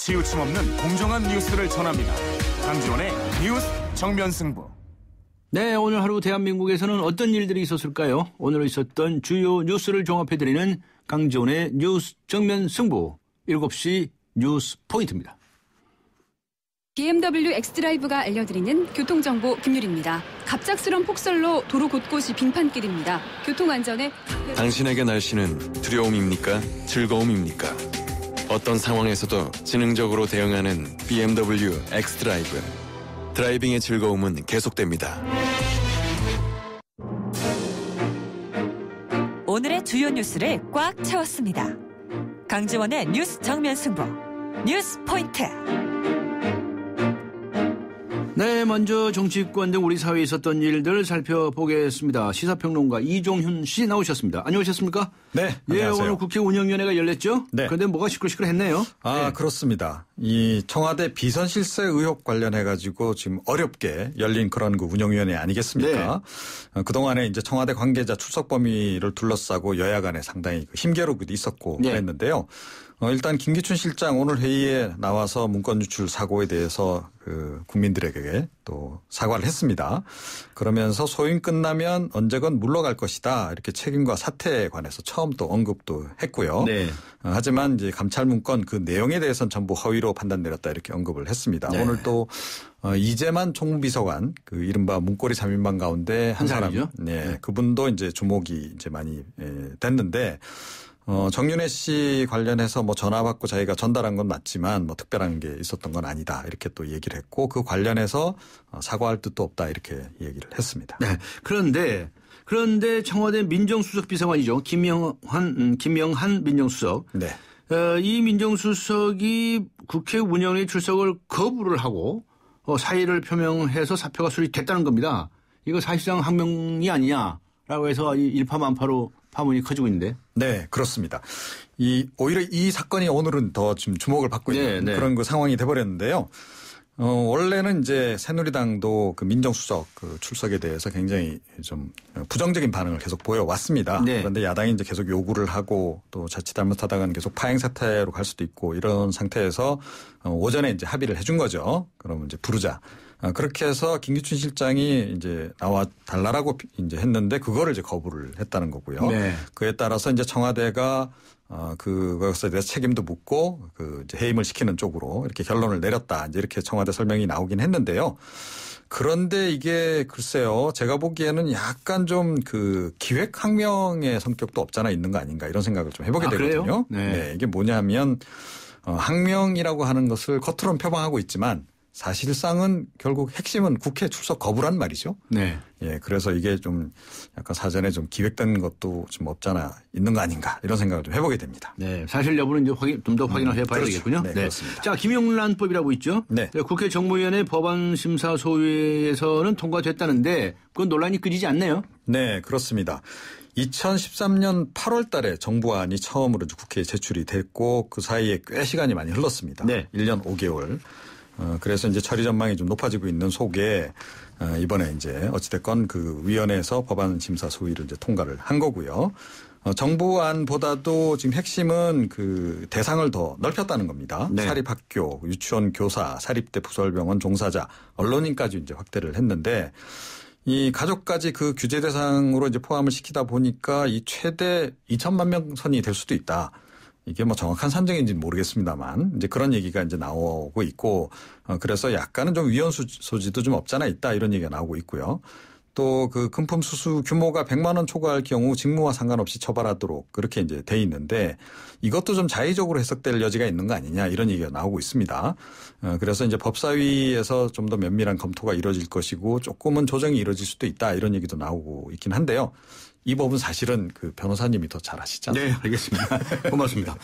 치우침 없는 공정한 뉴스를 전합니다. 강지원의 뉴스 정면승부. 네, 오늘 하루 대한민국에서는 어떤 일들이 있었을까요? 오늘 있었던 주요 뉴스를 종합해드리는 강지원의 뉴스 정면승부 7시 뉴스 포인트입니다. BMW 엑스드라이브가 알려드리는 교통정보 김유리입니다. 갑작스런 폭설로 도로 곳곳이 빙판길입니다. 교통안전에 당신에게 날씨는 두려움입니까? 즐거움입니까? 어떤 상황에서도 지능적으로 대응하는 BMW 엑스드라이브. 드라이빙의 즐거움은 계속됩니다. 오늘의 주요 뉴스를 꽉 채웠습니다. 강지원의 뉴스 정면 승부 뉴스 포인트. 네, 먼저 정치권 등 우리 사회에 있었던 일들 살펴보겠습니다. 시사평론가 이종훈 씨 나오셨습니다. 안녕하셨습니까? 네, 예, 안녕하세요. 오늘 국회운영위원회가 열렸죠? 네. 그런데 뭐가 시끌시끌했네요. 네. 그렇습니다. 이 청와대 비선 실세 의혹 관련해가지고 지금 어렵게 열린 그런 그 운영위원회 아니겠습니까? 네. 그동안에 이제 청와대 관계자 출석 범위를 둘러싸고 여야 간에 상당히 힘겨루기도 있었고 네. 그랬는데요. 일단 김기춘 실장 오늘 회의에 나와서 문건 유출 사고에 대해서 그 국민들에게 또 사과를 했습니다. 그러면서 소임 끝나면 언제건 물러갈 것이다. 이렇게 책임과 사태에 관해서 처음 또 언급도 했고요. 네. 하지만 이제 감찰 문건 그 내용에 대해서는 전부 허위로 판단 내렸다 이렇게 언급을 했습니다. 네. 오늘 또 이재만 총무비서관 그 이른바 문고리 3인방 가운데 한 사람, 네, 그분도 이제 주목이 이제 많이 됐는데. 정윤회 씨 관련해서 뭐 전화 받고 자기가 전달한 건 맞지만 뭐 특별한 게 있었던 건 아니다. 이렇게 또 얘기를 했고 그 관련해서 사과할 뜻도 없다. 이렇게 얘기를 했습니다. 네. 그런데 청와대 민정수석 비서관이죠. 김영한 민정수석. 네. 이 민정수석이 국회 운영에 출석을 거부를 하고 사의를 표명해서 사표가 수리됐다는 겁니다. 이거 사실상 항명이 아니냐라고 해서 일파만파로 파문이 커지고 있는데. 네, 그렇습니다. 오히려 이 사건이 오늘은 더 지금 주목을 받고 있는 그런 그 상황이 돼버렸는데요. 원래는 이제 새누리당도 그 민정수석 그 출석에 대해서 굉장히 좀 부정적인 반응을 계속 보여왔습니다. 네. 그런데 야당이 이제 계속 요구를 하고 또 자칫 잘못하다가는 계속 파행 사태로 갈 수도 있고 이런 상태에서 오전에 이제 합의를 해준 거죠. 그러면 이제 부르자. 그렇게 해서 김기춘 실장이 이제 나와 달라라고 이제 했는데 그거를 이제 거부를 했다는 거고요. 네. 그에 따라서 이제 청와대가 그것에 대해서 책임도 묻고 그 이제 해임을 시키는 쪽으로 이렇게 결론을 내렸다. 이제 이렇게 청와대 설명이 나오긴 했는데요. 그런데 이게 글쎄요. 제가 보기에는 약간 좀 그 기획항명의 성격도 없잖아 있는 거 아닌가 이런 생각을 좀 해보게 되거든요. 네, 이게 뭐냐면 항명이라고 하는 것을 겉으로는 표방하고 있지만 사실상은 결국 핵심은 국회 출석 거부란 말이죠. 네. 예, 그래서 이게 좀 약간 사전에 좀 기획된 것도 좀 없잖아 있는 거 아닌가 이런 생각을 좀 해보게 됩니다. 네, 사실 여부는 이제 좀 더 확인을 해봐야 그렇죠. 되겠군요. 네, 그렇습니다. 자, 김영란법이라고 있죠. 네. 국회 정무위원회 법안심사소위에서는 통과됐다는데 그건 논란이 끊이지 않네요. 네, 그렇습니다. 2013년 8월 달에 정부안이 처음으로 국회에 제출이 됐고 그 사이에 꽤 시간이 많이 흘렀습니다. 네. 1년 5개월. 그래서 이제 처리 전망이 좀 높아지고 있는 속에 이번에 이제 어찌됐건 그 위원회에서 법안 심사 소위를 이제 통과를 한 거고요. 정부안보다도 지금 핵심은 그 대상을 더 넓혔다는 겁니다. 네. 사립학교, 유치원 교사, 사립대 부설병원 종사자, 언론인까지 이제 확대를 했는데 이 가족까지 그 규제 대상으로 이제 포함을 시키다 보니까 이 최대 2천만 명 선이 될 수도 있다. 이게 뭐 정확한 산정인지는 모르겠습니다만 이제 그런 얘기가 이제 나오고 있고 그래서 약간은 좀 위헌 소지도 좀 없잖아 있다 이런 얘기가 나오고 있고요. 또 그 금품 수수 규모가 100만 원 초과할 경우 직무와 상관없이 처벌하도록 그렇게 이제 돼 있는데 이것도 좀 자의적으로 해석될 여지가 있는 거 아니냐 이런 얘기가 나오고 있습니다. 그래서 이제 법사위에서 좀 더 면밀한 검토가 이루어질 것이고 조금은 조정이 이루어질 수도 있다 이런 얘기도 나오고 있긴 한데요. 이 법은 사실은 그 변호사님이 더 잘 아시죠? 네, 알겠습니다. 고맙습니다.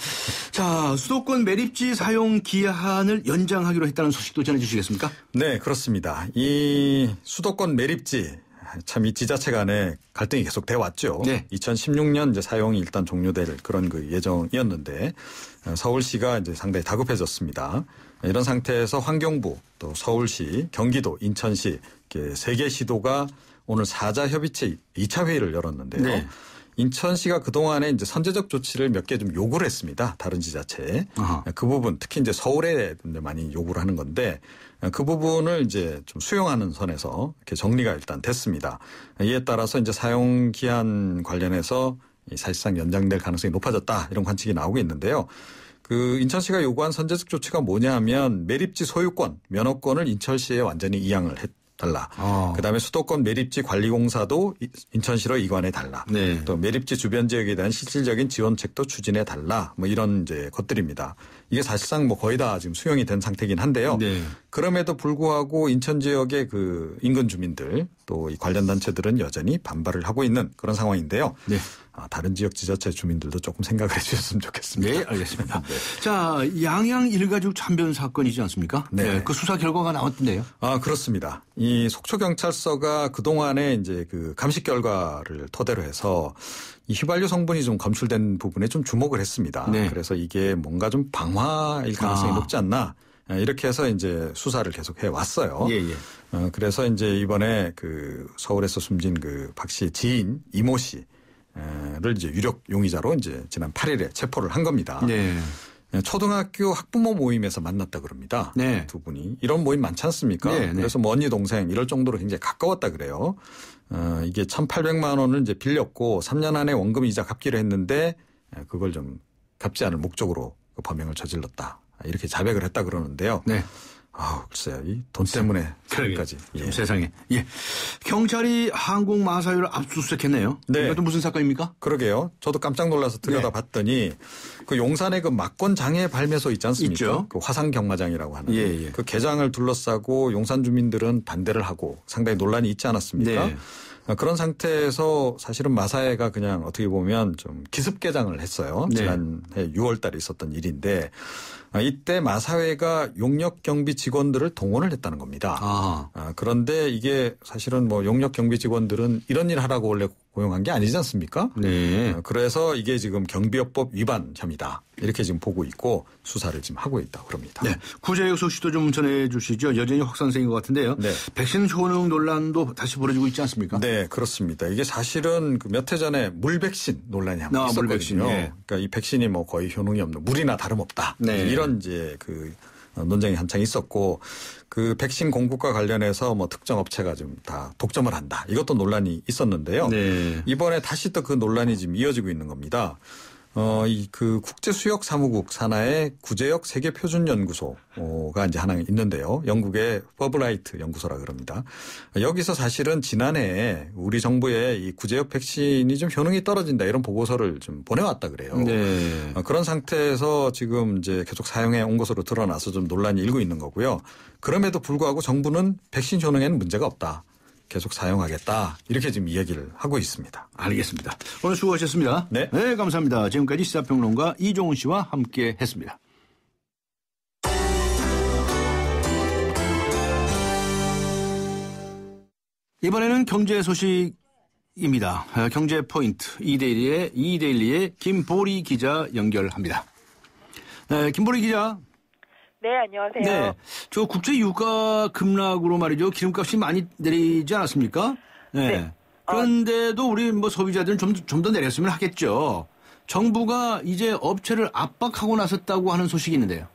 자, 수도권 매립지 사용 기한을 연장하기로 했다는 소식도 전해주시겠습니까? 네, 그렇습니다. 이 수도권 매립지 참 이 지자체 간에 갈등이 계속 돼 왔죠. 네. 2016년 이제 사용이 일단 종료될 그런 그 예정이었는데 서울시가 이제 상당히 다급해졌습니다. 이런 상태에서 환경부 또 서울시, 경기도, 인천시 이렇게 3개 시도가 오늘 4자 협의체 2차 회의를 열었는데요. 네. 인천시가 그동안에 이제 선제적 조치를 몇 개 좀 요구를 했습니다. 다른 지자체에. 그 부분 특히 이제 서울에 많이 요구를 하는 건데 그 부분을 이제 좀 수용하는 선에서 이렇게 정리가 일단 됐습니다. 이에 따라서 이제 사용 기한 관련해서 사실상 연장될 가능성이 높아졌다 이런 관측이 나오고 있는데요. 그 인천시가 요구한 선제적 조치가 뭐냐 하면 매립지 소유권, 면허권을 인천시에 완전히 이양을 달라. 그다음에 수도권 매립지 관리공사도 인천시로 이관해 달라. 네. 또 매립지 주변 지역에 대한 실질적인 지원책도 추진해 달라. 뭐 이런 이제 것들입니다. 이게 사실상 뭐 거의 다 지금 수용이 된 상태이긴 한데요. 네. 그럼에도 불구하고 인천 지역의 그 인근 주민들 또 이 관련 단체들은 여전히 반발을 하고 있는 그런 상황인데요. 네. 다른 지역 지자체 주민들도 조금 생각을 해 주셨으면 좋겠습니다. 네, 알겠습니다. 자, 양양 일가족 참변 사건이지 않습니까? 네. 그 수사 결과가 나왔던데요. 그렇습니다. 이 속초경찰서가 그동안에 이제 그 감식 결과를 토대로 해서 이 휘발유 성분이 좀 검출된 부분에 좀 주목을 했습니다. 네. 그래서 이게 뭔가 좀 방화일 가능성이 높지 않나. 이렇게 해서 이제 수사를 계속 해 왔어요. 예, 예. 그래서 이제 이번에 그 서울에서 숨진 그 박 씨의 지인 이모 씨를 이제 유력 용의자로 이제 지난 8일에 체포를 한 겁니다. 네. 초등학교 학부모 모임에서 만났다 그럽니다. 네. 두 분이. 이런 모임 많지 않습니까? 네, 네. 그래서 뭐 언니 동생 이럴 정도로 굉장히 가까웠다 그래요. 이게 1,800만 원을 이제 빌렸고 3년 안에 원금 이자 갚기로 했는데 그걸 좀 갚지 않을 목적으로 그 범행을 저질렀다. 이렇게 자백을 했다 그러는데요. 네. 글쎄요. 이 돈 때문에 사람까지. 예. 세상에. 예. 경찰이 한국 마사유를 압수수색했네요. 네. 이것도 무슨 사건입니까? 그러게요. 저도 깜짝 놀라서 들여다봤더니 그 용산의 그 막권 장애 발매소 있지 않습니까? 있죠. 그 화상 경마장이라고 하는 예, 예. 그 개장을 둘러싸고 용산 주민들은 반대를 하고 상당히 논란이 있지 않았습니까? 네. 그런 상태에서 사실은 마사회가 그냥 어떻게 보면 좀 기습 개장을 했어요. 네. 지난해 6월 달에 있었던 일인데 이때 마사회가 용역 경비 직원들을 동원을 했다는 겁니다. 그런데 이게 사실은 뭐 용역 경비 직원들은 이런 일 하라고 원래 고용한 게 아니지 않습니까? 네. 그래서 이게 지금 경비업법 위반 혐의다. 이렇게 지금 보고 있고 수사를 지금 하고 있다고 그럽니다. 네. 구제역 소식도 좀 전해 주시죠. 여전히 확산세인 것 같은데요. 네. 백신 효능 논란도 다시 벌어지고 있지 않습니까? 네, 그렇습니다. 이게 사실은 몇 해 전에 물백신 논란이 한번 있었거든요. 물백신, 예. 그러니까 이 백신이 뭐 거의 효능이 없는 물이나 다름없다. 네. 이런 이제 그 논쟁이 한창 있었고 그 백신 공급과 관련해서 뭐 특정 업체가 좀 다 독점을 한다. 이것도 논란이 있었는데요. 네. 이번에 다시 또 그 논란이 지금 이어지고 있는 겁니다. 이 그 국제수역사무국 산하의 구제역 세계표준연구소가 이제 하나 있는데요. 영국의 퍼블라이트 연구소라 그럽니다. 여기서 사실은 지난해 우리 정부의 이 구제역 백신이 좀 효능이 떨어진다 이런 보고서를 좀 보내왔다 그래요. 네. 그런 상태에서 지금 이제 계속 사용해 온 것으로 드러나서 좀 논란이 일고 있는 거고요. 그럼에도 불구하고 정부는 백신 효능에는 문제가 없다. 계속 사용하겠다. 이렇게 지금 이야기를 하고 있습니다. 알겠습니다. 오늘 수고하셨습니다. 네. 감사합니다. 지금까지 시사평론가 이종훈 씨와 함께 했습니다. 이번에는 경제 소식입니다. 경제 포인트 이데일리의 김보리 기자 연결합니다. 김보리 기자. 네, 안녕하세요. 네. 저 국제 유가 급락으로 말이죠. 기름값이 많이 내리지 않았습니까? 네. 그런데도 우리 뭐 소비자들은 좀 더 내렸으면 하겠죠. 정부가 이제 업체를 압박하고 나섰다고 하는 소식이 있는데요.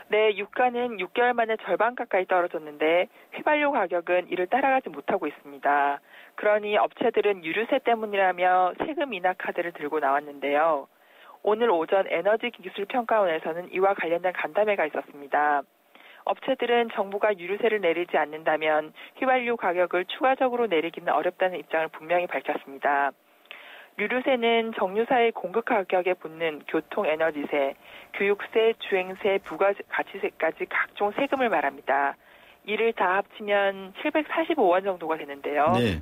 네, 유가는 6개월 만에 절반 가까이 떨어졌는데 휘발유 가격은 이를 따라가지 못하고 있습니다. 그러니 업체들은 유류세 때문이라며 세금 인하 카드를 들고 나왔는데요. 오늘 오전 에너지기술평가원에서는 이와 관련된 간담회가 있었습니다. 업체들은 정부가 유류세를 내리지 않는다면 휘발유 가격을 추가적으로 내리기는 어렵다는 입장을 분명히 밝혔습니다. 유류세는 정유사의 공급 가격에 붙는 교통에너지세, 교육세, 주행세, 부가가치세까지 각종 세금을 말합니다. 이를 다 합치면 745원 정도가 되는데요. 네.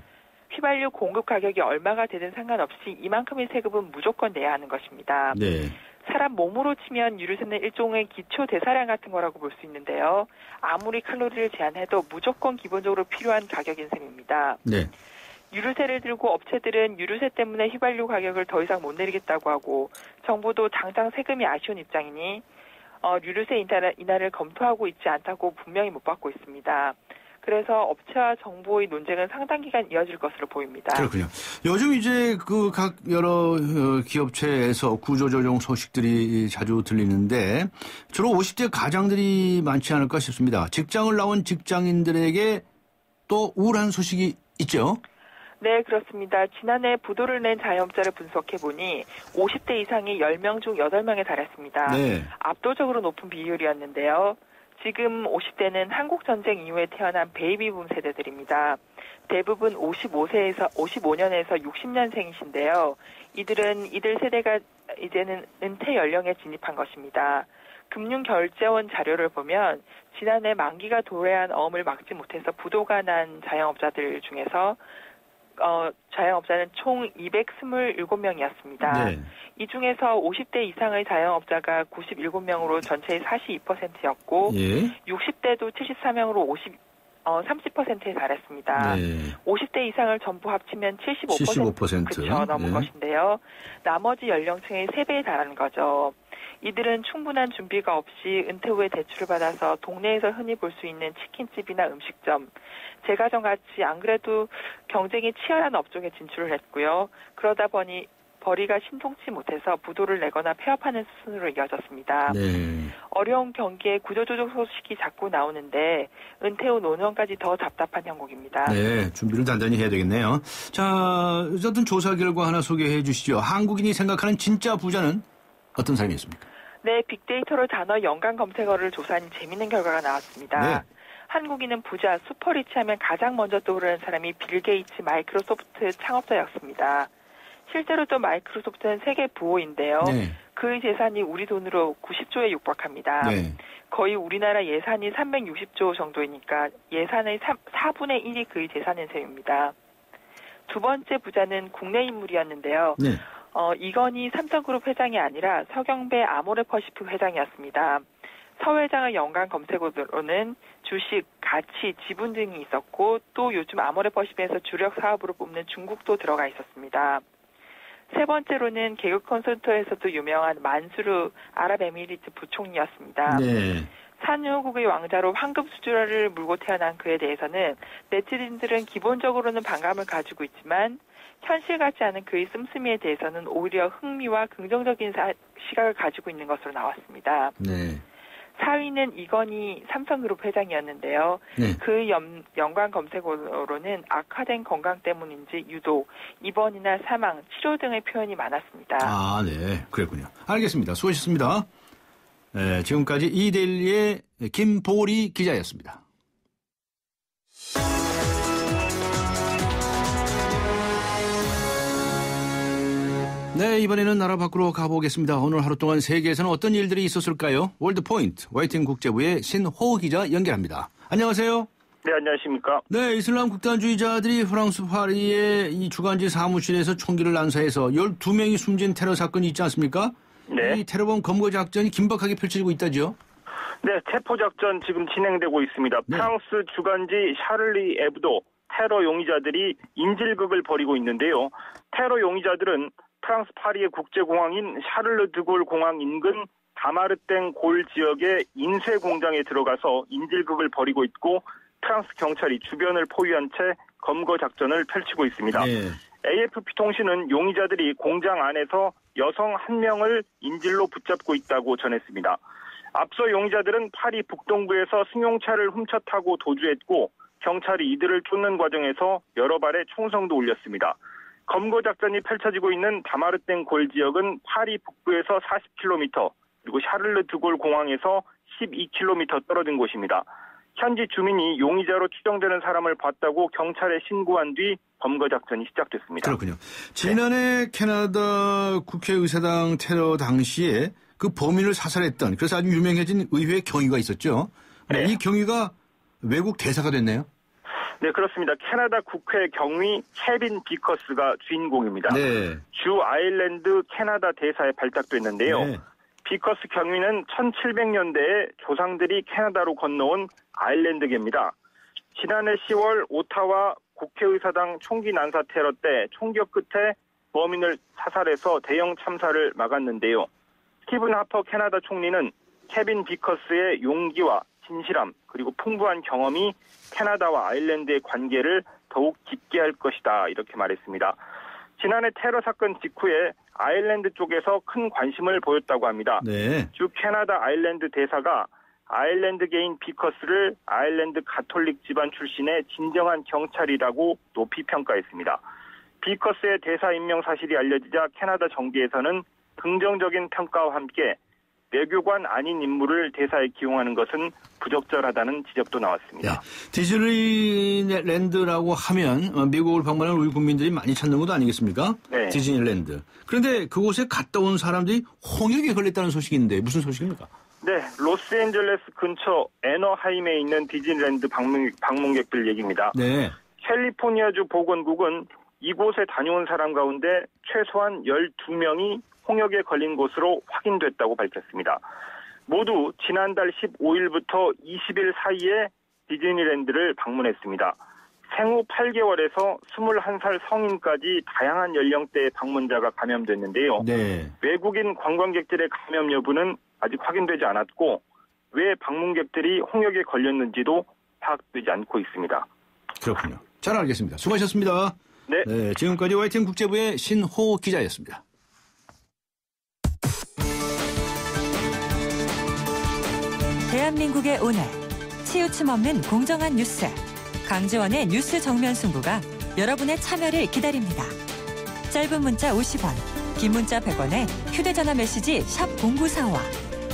휘발유 공급 가격이 얼마가 되든 상관없이 이만큼의 세금은 무조건 내야 하는 것입니다. 네. 사람 몸으로 치면 유류세는 일종의 기초 대사량 같은 거라고 볼 수 있는데요. 아무리 칼로리를 제한해도 무조건 기본적으로 필요한 가격인 셈입니다. 네. 유류세를 들고 업체들은 유류세 때문에 휘발유 가격을 더 이상 못 내리겠다고 하고 정부도 당장 세금이 아쉬운 입장이니 유류세 인하를 검토하고 있지 않다고 분명히 못 받고 있습니다. 그래서 업체와 정부의 논쟁은 상당 기간 이어질 것으로 보입니다. 그렇군요. 요즘 이제 그 각 여러 기업체에서 구조조정 소식들이 자주 들리는데 주로 50대 가장들이 많지 않을까 싶습니다. 직장을 나온 직장인들에게 또 우울한 소식이 있죠? 네, 그렇습니다. 지난해 부도를 낸 자영업자를 분석해보니 50대 이상이 10명 중 8명에 달했습니다. 네. 압도적으로 높은 비율이었는데요. 지금 50대는 한국전쟁 이후에 태어난 베이비붐 세대들입니다. 대부분 55년에서 60년생이신데요. 이들 세대가 이제는 은퇴 연령에 진입한 것입니다. 금융결제원 자료를 보면 지난해 만기가 도래한 어음을 막지 못해서 부도가 난 자영업자들 중에서 자영업자는 총 227명이었습니다. 네. 이 중에서 50대 이상의 자영업자가 97명으로 전체의 42%였고 예. 60대도 74명으로 30%에 달했습니다. 네. 50대 이상을 전부 합치면 75%. 그렇죠. 넘은 네. 것인데요. 나머지 연령층의 3배에 달하는 거죠. 이들은 충분한 준비가 없이 은퇴 후에 대출을 받아서 동네에서 흔히 볼 수 있는 치킨집이나 음식점, 제과점같이 안 그래도 경쟁이 치열한 업종에 진출을 했고요. 그러다 보니 벌이가 신통치 못해서 부도를 내거나 폐업하는 수순으로 이어졌습니다. 네. 어려운 경기에 구조조정 소식이 자꾸 나오는데 은퇴 후 노년까지 더 답답한 형국입니다. 네, 준비를 단단히 해야 되겠네요. 자, 어떤 조사 결과 하나 소개해 주시죠. 한국인이 생각하는 진짜 부자는 어떤 사람이 있습니까? 네, 빅데이터로 단어 연관 검색어를 조사한 재미있는 결과가 나왔습니다. 네. 한국인은 부자, 슈퍼리치하면 가장 먼저 떠오르는 사람이 빌 게이츠 마이크로소프트 창업자였습니다. 실제로 또 마이크로소프트는 세계 부호인데요. 네. 그의 재산이 우리 돈으로 90조에 육박합니다. 네. 거의 우리나라 예산이 360조 정도이니까 예산의 4분의 1이 그의 재산인 셈입니다. 두 번째 부자는 국내 인물이었는데요. 네. 이건희 삼성그룹 회장이 아니라 서경배 아모레퍼시픽 회장이었습니다. 서 회장의 연관 검색어로는 주식, 가치, 지분 등이 있었고 또 요즘 아모레퍼시픽에서 주력 사업으로 뽑는 중국도 들어가 있었습니다. 세 번째로는 개그 콘서트에서도 유명한 만수르 아랍에미리트 부총리였습니다. 네. 산유국의 왕자로 황금 수주라를 물고 태어난 그에 대해서는 네티즌들은 기본적으로는 반감을 가지고 있지만 현실 같지 않은 그의 씀씀이에 대해서는 오히려 흥미와 긍정적인 시각을 가지고 있는 것으로 나왔습니다. 네. 4위는 이건희 삼성그룹 회장이었는데요. 네. 그 연관 검색어로는 악화된 건강 때문인지 유독 입원이나 사망, 치료 등의 표현이 많았습니다. 아, 네. 그랬군요. 알겠습니다. 수고하셨습니다. 네, 지금까지 이데일리의 김보리 기자였습니다. 네, 이번에는 나라 밖으로 가보겠습니다. 오늘 하루 동안 세계에서는 어떤 일들이 있었을까요? 월드포인트 와이팅 국제부의 신호 기자 연결합니다. 안녕하세요. 네, 안녕하십니까. 네, 이슬람 극단주의자들이 프랑스 파리의 이 주간지 사무실에서 총기를 난사해서 12명이 숨진 테러 사건이 있지 않습니까? 네. 이 테러범 검거 작전이 긴박하게 펼쳐지고 있다죠? 네, 체포작전 지금 진행되고 있습니다. 네. 프랑스 주간지 샤를리 에브도 테러 용의자들이 인질극을 벌이고 있는데요. 테러 용의자들은 프랑스 파리의 국제공항인 샤를르 드골 공항 인근 다마르땡 골 지역의 인쇄 공장에 들어가서 인질극을 벌이고 있고 프랑스 경찰이 주변을 포위한 채 검거 작전을 펼치고 있습니다. 네. AFP 통신은 용의자들이 공장 안에서 여성 1명을 인질로 붙잡고 있다고 전했습니다. 앞서 용의자들은 파리 북동부에서 승용차를 훔쳐 타고 도주했고 경찰이 이들을 쫓는 과정에서 여러 발의 총성도 울렸습니다. 검거 작전이 펼쳐지고 있는 다마르땡 골 지역은 파리 북부에서 40km 그리고 샤를르 드골 공항에서 12km 떨어진 곳입니다. 현지 주민이 용의자로 추정되는 사람을 봤다고 경찰에 신고한 뒤 검거 작전이 시작됐습니다. 그렇군요. 지난해 캐나다 국회의사당 테러 당시에 그 범인을 사살했던 그래서 아주 유명해진 의회 경위가 있었죠. 네. 이 경위가 외국 대사가 됐네요. 네, 그렇습니다. 캐나다 국회 경위 케빈 비커스가 주인공입니다. 네. 주 아일랜드 캐나다 대사에 발탁됐는데요. 네. 비커스 경위는 1700년대에 조상들이 캐나다로 건너온 아일랜드계입니다. 지난해 10월 오타와 국회의사당 총기 난사 테러 때 총격 끝에 범인을 사살해서 대형 참사를 막았는데요. 스티븐 하퍼 캐나다 총리는 케빈 비커스의 용기와 진실함 그리고 풍부한 경험이 캐나다와 아일랜드의 관계를 더욱 깊게 할 것이다 이렇게 말했습니다. 지난해 테러 사건 직후에 아일랜드 쪽에서 큰 관심을 보였다고 합니다. 네. 주 캐나다 아일랜드 대사가 아일랜드계인 비커스를 아일랜드 가톨릭 집안 출신의 진정한 경찰이라고 높이 평가했습니다. 비커스의 대사 임명 사실이 알려지자 캐나다 정계에서는 긍정적인 평가와 함께 외교관 아닌 인물을 대사에 기용하는 것은 부적절하다는 지적도 나왔습니다. 네. 디즈니랜드라고 하면 미국을 방문한 우리 국민들이 많이 찾는 곳 아니겠습니까? 네. 디즈니랜드. 그런데 그곳에 갔다 온 사람들이 홍역에 걸렸다는 소식인데 무슨 소식입니까? 네, 로스앤젤레스 근처 애너하임에 있는 디즈니랜드 방문객들 얘기입니다. 네. 캘리포니아주 보건국은 이곳에 다녀온 사람 가운데 최소한 12명이 홍역에 걸린 것으로 확인됐다고 밝혔습니다. 모두 지난달 15일부터 20일 사이에 디즈니랜드를 방문했습니다. 생후 8개월에서 21살 성인까지 다양한 연령대의 방문자가 감염됐는데요. 네. 외국인 관광객들의 감염 여부는 아직 확인되지 않았고 왜 방문객들이 홍역에 걸렸는지도 파악되지 않고 있습니다. 그렇군요. 잘 알겠습니다. 수고하셨습니다. 네. 네, 지금까지 YTN 국제부의 신호 기자였습니다. 대한민국의 오늘 치우침 없는 공정한 뉴스 강지원의 뉴스 정면 승부가 여러분의 참여를 기다립니다. 짧은 문자 50원, 긴 문자 100원에 휴대전화 메시지 샵 0945와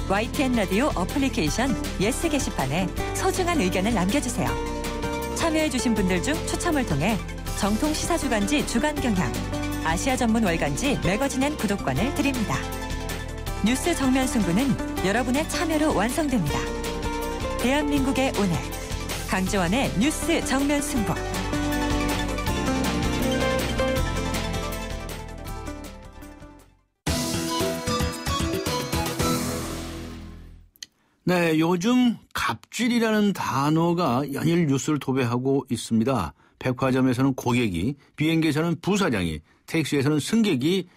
YTN 라디오 어플리케이션 예스 게시판에 소중한 의견을 남겨주세요. 참여해주신 분들 중 추첨을 통해 정통 시사주간지 주간경향, 아시아 전문 월간지 매거진엔 구독권을 드립니다. 뉴스 정면 승부는 여러분의 참여로 완성됩니다. 대한민국의 오늘 강지원의 뉴스 정면 승부. 네, 요즘 갑질이라는 단어가 연일 뉴스를 도배하고 있습니다. 백화점에서는 고객이, 비행기에서는 부사장이, 택시에서는 승객이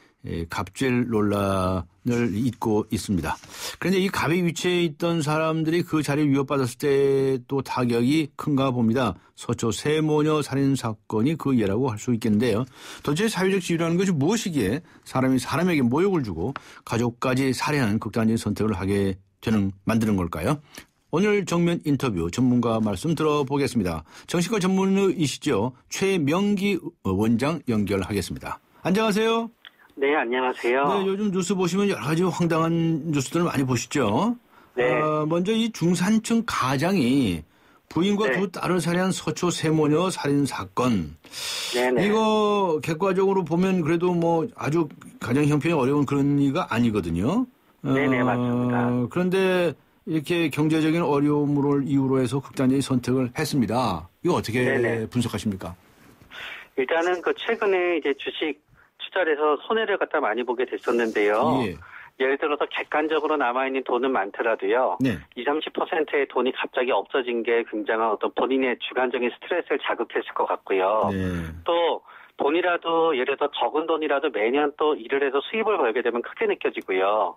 갑질 논란을 잇고 있습니다. 그런데 이 갑의 위치에 있던 사람들이 그 자리를 위협받았을 때 또 타격이 큰가 봅니다. 서초 세모녀 살인 사건이 그 예라고 할 수 있겠는데요. 도대체 사회적 지위라는 것이 무엇이기에 사람이 사람에게 모욕을 주고 가족까지 살해하는 극단적인 선택을 하게 만드는 걸까요? 오늘 정면 인터뷰 전문가 말씀 들어보겠습니다. 정신과 전문의이시죠. 최명기 원장 연결하겠습니다. 안녕하세요. 네, 안녕하세요. 네, 요즘 뉴스 보시면 여러 가지 황당한 뉴스들을 많이 보시죠. 네. 먼저 이 중산층 가장이 부인과 네. 두 딸을 살해한 서초 세모녀 살인 사건. 네네. 이거 객관적으로 보면 그래도 뭐 아주 가정 형편이 어려운 그런 이가 아니거든요. 네네, 맞습니다. 그런데 이렇게 경제적인 어려움을 이유로 해서 극단적인 선택을 했습니다. 이거 어떻게 네네. 분석하십니까? 일단은 최근에 이제 주식 투자를 해서 손해를 갖다 많이 보게 됐었는데요. 예. 예를 들어서 객관적으로 남아있는 돈은 많더라도요. 네. 20, 30%의 돈이 갑자기 없어진 게 굉장한 어떤 본인의 주관적인 스트레스를 자극했을 것 같고요. 네. 또 돈이라도 예를 들어 적은 돈이라도 매년 또 일을 해서 수입을 벌게 되면 크게 느껴지고요.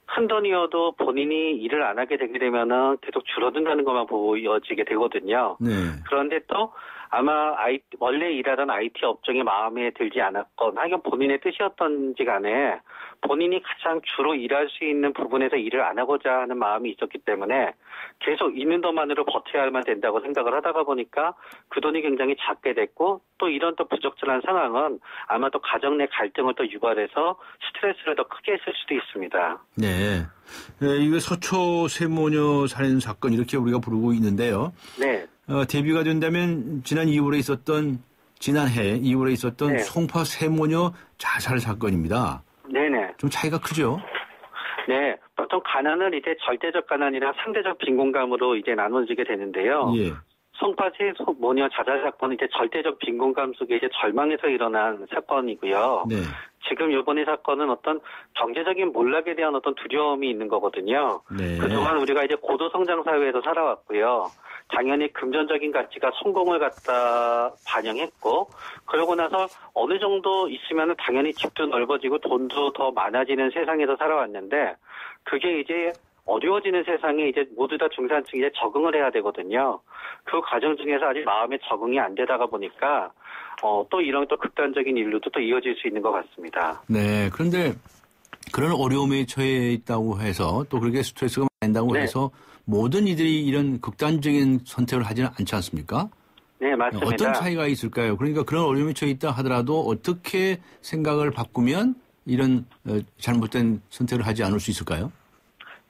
큰 돈이어도 본인이 일을 안 하게 되게 되면은 계속 줄어든다는 것만 보여지게 되거든요. 네. 그런데 또 아마 원래 일하던 IT 업종이 마음에 들지 않았건 하여간 본인의 뜻이었던지 간에 본인이 가장 주로 일할 수 있는 부분에서 일을 안 하고자 하는 마음이 있었기 때문에 계속 있는 돈만으로 버텨야만 된다고 생각을 하다가 보니까 그 돈이 굉장히 작게 됐고 또 이런 또 부적절한 상황은 아마 또 가정 내 갈등을 또 유발해서 스트레스를 더 크게 했을 수도 있습니다. 네. 이거 서초 세모녀 살인 사건 이렇게 우리가 부르고 있는데요. 네. 데뷔가 된다면 지난해 2월에 있었던 네. 송파 세모녀 자살 사건입니다. 네네. 좀 차이가 크죠? 네. 보통 가난을 이제 절대적 가난이랑 상대적 빈곤감으로 이제 나눠지게 되는데요. 예. 송파 세모녀 자살 사건은 이제 절대적 빈곤감 속에 이제 절망에서 일어난 사건이고요. 네. 지금 이번의 사건은 어떤 경제적인 몰락에 대한 어떤 두려움이 있는 거거든요. 네. 그동안 우리가 이제 고도성장 사회에서 살아왔고요. 당연히 금전적인 가치가 성공을 갖다 반영했고, 그러고 나서 어느 정도 있으면 당연히 집도 넓어지고 돈도 더 많아지는 세상에서 살아왔는데, 그게 이제 어려워지는 세상에 이제 모두 다 중산층이 이제 적응을 해야 되거든요. 그 과정 중에서 아직 마음의 적응이 안 되다가 보니까 또 이런 또 극단적인 일로도 또 이어질 수 있는 것 같습니다. 네. 그런데 그런 어려움에 처해 있다고 해서 또 그렇게 스트레스가 많이 된다고 네. 해서 모든 이들이 이런 극단적인 선택을 하지는 않지 않습니까? 네, 맞습니다. 어떤 차이가 있을까요? 그러니까 그런 어려움에 처해 있다 하더라도 어떻게 생각을 바꾸면 이런 잘못된 선택을 하지 않을 수 있을까요?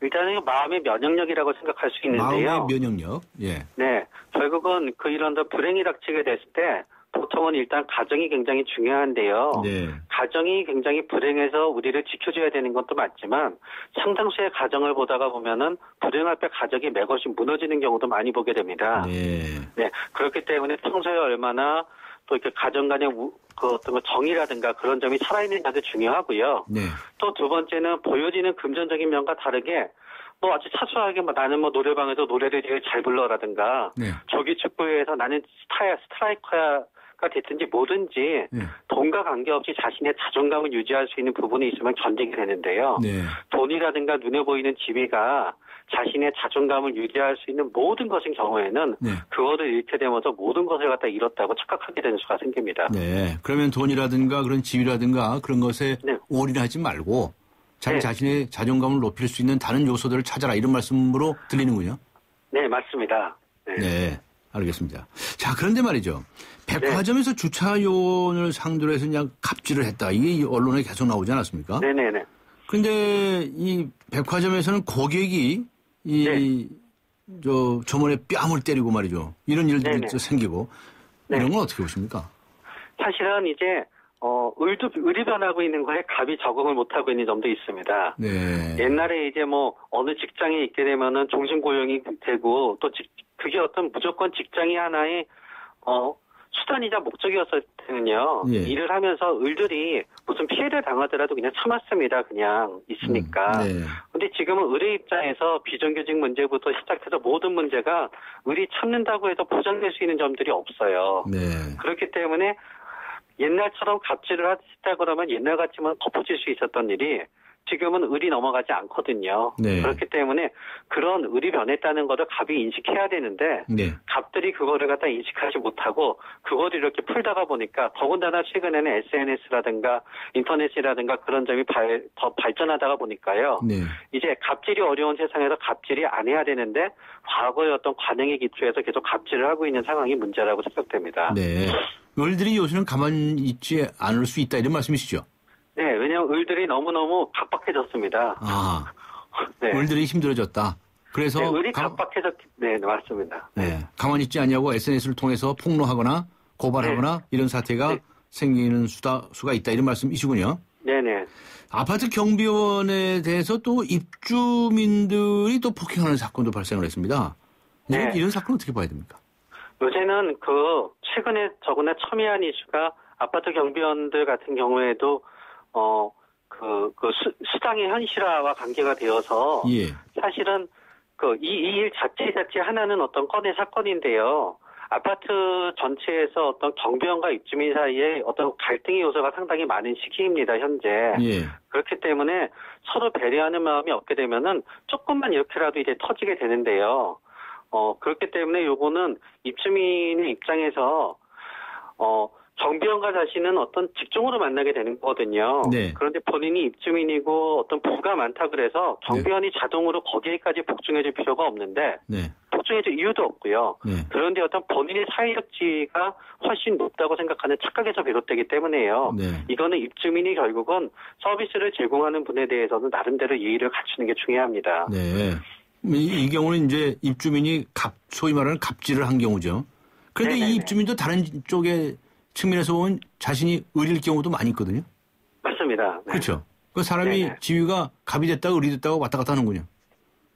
일단은 마음의 면역력이라고 생각할 수 있는데요. 마음의 면역력. 예. 네, 결국은 이런 불행이 닥치게 됐을 때 보통은 일단 가정이 굉장히 중요한데요. 네. 가정이 굉장히 불행해서 우리를 지켜줘야 되는 것도 맞지만 상당수의 가정을 보다가 보면은 불행할 때 가정이 맥없이 무너지는 경우도 많이 보게 됩니다. 네, 그렇기 때문에 평소에 얼마나 또 이렇게 가정 간의 어떤 정의라든가 그런 점이 살아있는지도 중요하고요. 네. 또 두 번째는 보여지는 금전적인 면과 다르게 아주 사소하게 나는 노래방에서 노래를 되게 잘 불러라든가 네. 조기 축구회에서 나는 스트라이커가 됐든지 뭐든지 네. 돈과 관계없이 자신의 자존감을 유지할 수 있는 부분이 있으면 견디게 되는데요. 네. 돈이라든가 눈에 보이는 지위가 자신의 자존감을 유지할 수 있는 모든 것인 경우에는 네. 그거를 잃게 되면서 모든 것을 갖다 잃었다고 착각하게 되는 수가 생깁니다. 네. 그러면 돈이라든가 그런 지위라든가 그런 것에 네. 올인하지 말고 네. 자신의 자존감을 높일 수 있는 다른 요소들을 찾아라 이런 말씀으로 들리는군요. 네, 맞습니다. 네. 네. 알겠습니다. 자, 그런데 말이죠. 백화점에서 주차요원을 상대로 해서 그냥 갑질을 했다. 이게 언론에 계속 나오지 않았습니까? 네네네. 근데 이 백화점에서는 고객이 저번에 뺨을 때리고 말이죠. 이런 일들이 네네. 생기고 네. 이런 건 어떻게 보십니까? 사실은 이제 의리 변하고 있는 거에 갑이 적응을 못하고 있는 점도 있습니다. 네. 옛날에 이제 어느 직장에 있게 되면은 종신 고용이 되고 또 그게 어떤 무조건 직장이 하나의 수단이자 목적이었을 때는요. 예. 일을 하면서 을들이 무슨 피해를 당하더라도 그냥 참았습니다. 그냥 있으니까. 네. 근데 지금은 을의 입장에서 비정규직 문제부터 시작해서 모든 문제가 을이 참는다고 해서 보장될 수 있는 점들이 없어요. 네. 그렇기 때문에 옛날처럼 갑질을 하시다 그러면 옛날 같으면 덮어질 수 있었던 일이 지금은 을이 넘어가지 않거든요. 네. 그렇기 때문에 그런 을이 변했다는 것을 갑이 인식해야 되는데 네. 갑들이 그거를 갖다 인식하지 못하고 그거를 이렇게 풀다가 보니까 더군다나 최근에는 SNS라든가 인터넷이라든가 그런 점이 더 발전하다가 보니까요. 네. 이제 갑질이 어려운 세상에서 갑질이 안 해야 되는데 과거의 어떤 관행에 기초해서 계속 갑질을 하고 있는 상황이 문제라고 생각됩니다. 네. 을들이 요새는 가만히 있지 않을 수 있다 이런 말씀이시죠? 네, 왜냐하면 을들이 너무너무 각박해졌습니다. 아, 네. 을들이 힘들어졌다. 그래서 네, 을이 각박해졌기, 네, 맞습니다. 네, 가만히 있지 않냐고 SNS를 통해서 폭로하거나 고발하거나 이런 사태가 생기는 수가 있다 이런 말씀이시군요. 네네. 아파트 경비원에 대해서 또 입주민들이 또 폭행하는 사건도 발생을 했습니다. 네. 이런 사건 어떻게 봐야 됩니까? 요새는 최근에 더구나 첨예한 이슈가 아파트 경비원들 같은 경우에도 수당의 현실화와 관계가 되어서 예. 사실은 이 일 자체 하나는 어떤 건의 사건인데요. 아파트 전체에서 어떤 경비원과 입주민 사이에 어떤 갈등의 요소가 상당히 많은 시기입니다, 현재. 예. 그렇기 때문에 서로 배려하는 마음이 없게 되면은 조금만 이렇게라도 이제 터지게 되는데요. 그렇기 때문에 요거는 입주민의 입장에서, 경비원과 자신은 어떤 직종으로 만나게 되는 거거든요. 네. 그런데 본인이 입주민이고 어떤 부가 많다 그래서 경비원이 자동으로 거기에까지 복종해줄 필요가 없는데, 네. 복종해줄 이유도 없고요. 네. 그런데 어떤 본인의 사회적 지위가 훨씬 높다고 생각하는 착각에서 비롯되기 때문에요. 네. 이거는 입주민이 결국은 서비스를 제공하는 분에 대해서는 나름대로 예의를 갖추는 게 중요합니다. 네. 이 경우는 이제 입주민이 소위 말하는 갑질을 한 경우죠. 그런데 네네네. 이 입주민도 다른 쪽의 측면에서 보면 자신이 을일 경우도 많이 있거든요. 맞습니다. 네. 그렇죠. 그 사람이 네네. 지위가 갑이 됐다고 을이 됐다고 왔다 갔다 하는군요.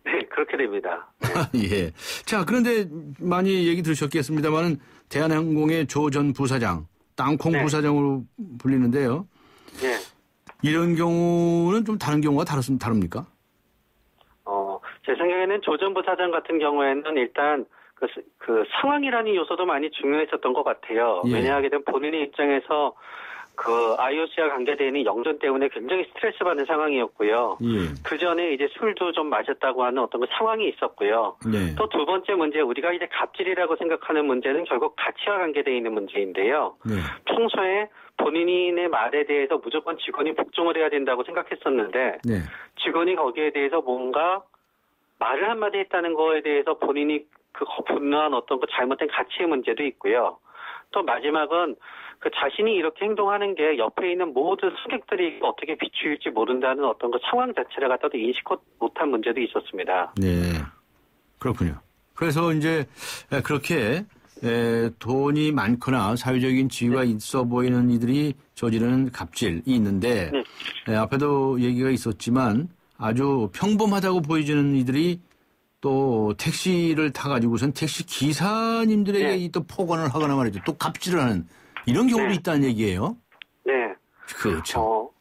네, 그렇게 됩니다. 예. 자, 그런데 많이 얘기 들으셨겠습니다만은 대한항공의 조 전 부사장, 땅콩 네. 부사장으로 불리는데요. 네. 이런 경우는 좀 다른 경우가 다릅니까? 제 생각에는 조 전 부사장 같은 경우에는 일단 그 상황이라는 요소도 많이 중요했었던 것 같아요. 예. 왜냐하게 되면 본인의 입장에서 그 IOC와 관계되어 있는 영전 때문에 굉장히 스트레스 받는 상황이었고요. 예. 그 전에 이제 술도 좀 마셨다고 하는 어떤 그 상황이 있었고요. 네. 또 두 번째 문제, 우리가 이제 갑질이라고 생각하는 문제는 결국 가치와 관계되어 있는 문제인데요. 네. 평소에 본인의 말에 대해서 무조건 직원이 복종을 해야 된다고 생각했었는데 네. 직원이 거기에 대해서 뭔가 말을 한마디 했다는 거에 대해서 본인이 그 분노한 어떤 그 잘못된 가치의 문제도 있고요. 또 마지막은 그 자신이 이렇게 행동하는 게 옆에 있는 모든 승객들이 어떻게 비추일지 모른다는 어떤 그 상황 자체를 갖다도 인식 못한 문제도 있었습니다. 네. 그렇군요. 그래서 이제 그렇게 돈이 많거나 사회적인 지위가 있어 보이는 이들이 저지르는 갑질이 있는데 앞에도 얘기가 있었지만 아주 평범하다고 보여지는 이들이 또 택시를 타가지고선 택시 기사님들에게 또 폭언을 하거나 말이죠. 또 갑질을 하는 이런 경우도 있다는 얘기예요. 네. 그렇죠.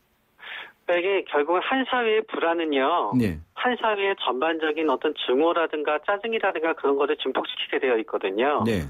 이게 결국은 한 사회의 불안은요. 네. 한 사회의 전반적인 어떤 증오라든가 짜증이라든가 그런 것을 증폭시키게 되어 있거든요. 네.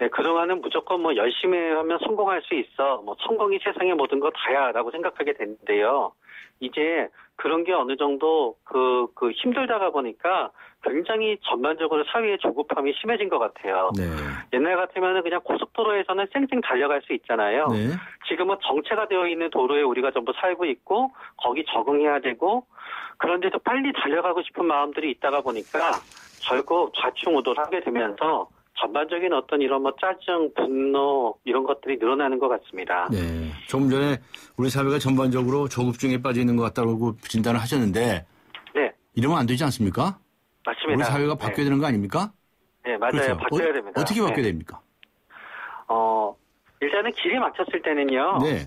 네, 그동안은 무조건 뭐 열심히 하면 성공할 수 있어. 뭐 성공이 세상의 모든 거 다야라고 생각하게 됐는데요. 이제 그런 게 어느 정도 그 힘들다가 보니까 굉장히 전반적으로 사회의 조급함이 심해진 것 같아요. 네. 옛날 같으면 그냥 고속도로에서는 쌩쌩 달려갈 수 있잖아요. 네. 지금은 정체가 되어 있는 도로에 우리가 전부 살고 있고 거기 적응해야 되고 그런데도 빨리 달려가고 싶은 마음들이 있다가 보니까 결국 좌충우돌 하게 되면서 전반적인 어떤 이런 뭐 짜증, 분노 이런 것들이 늘어나는 것 같습니다. 네. 조금 전에 우리 사회가 전반적으로 조급증에 빠져 있는 것 같다고 진단을 하셨는데 네. 이러면 안 되지 않습니까? 맞습니다. 우리 사회가 바뀌어야 되는 거 아닙니까? 네, 맞아요. 그렇죠. 바뀌어야 됩니다. 어떻게 바뀌어야 됩니까? 일단은 길이 막혔을 때는요. 네.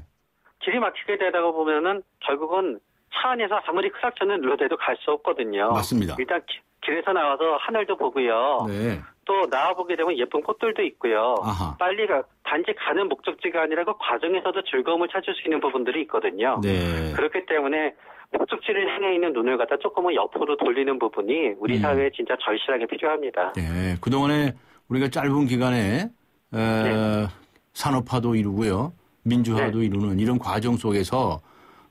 길이 막히게 되다가 보면은 결국은 차 안에서 아무리 크락션을 눌러대도 갈 수 없거든요. 맞습니다. 일단 길에서 나와서 하늘도 보고요. 네. 또 나와보게 되면 예쁜 꽃들도 있고요. 아하. 빨리 단지 가는 목적지가 아니라 그 과정에서도 즐거움을 찾을 수 있는 부분들이 있거든요. 네. 그렇기 때문에 목적지를 향해 있는 눈을 갖다 조금은 옆으로 돌리는 부분이 우리 사회에 진짜 절실하게 필요합니다. 네. 그동안에 우리가 짧은 기간에 산업화도 이루고요. 민주화도 이루는 이런 과정 속에서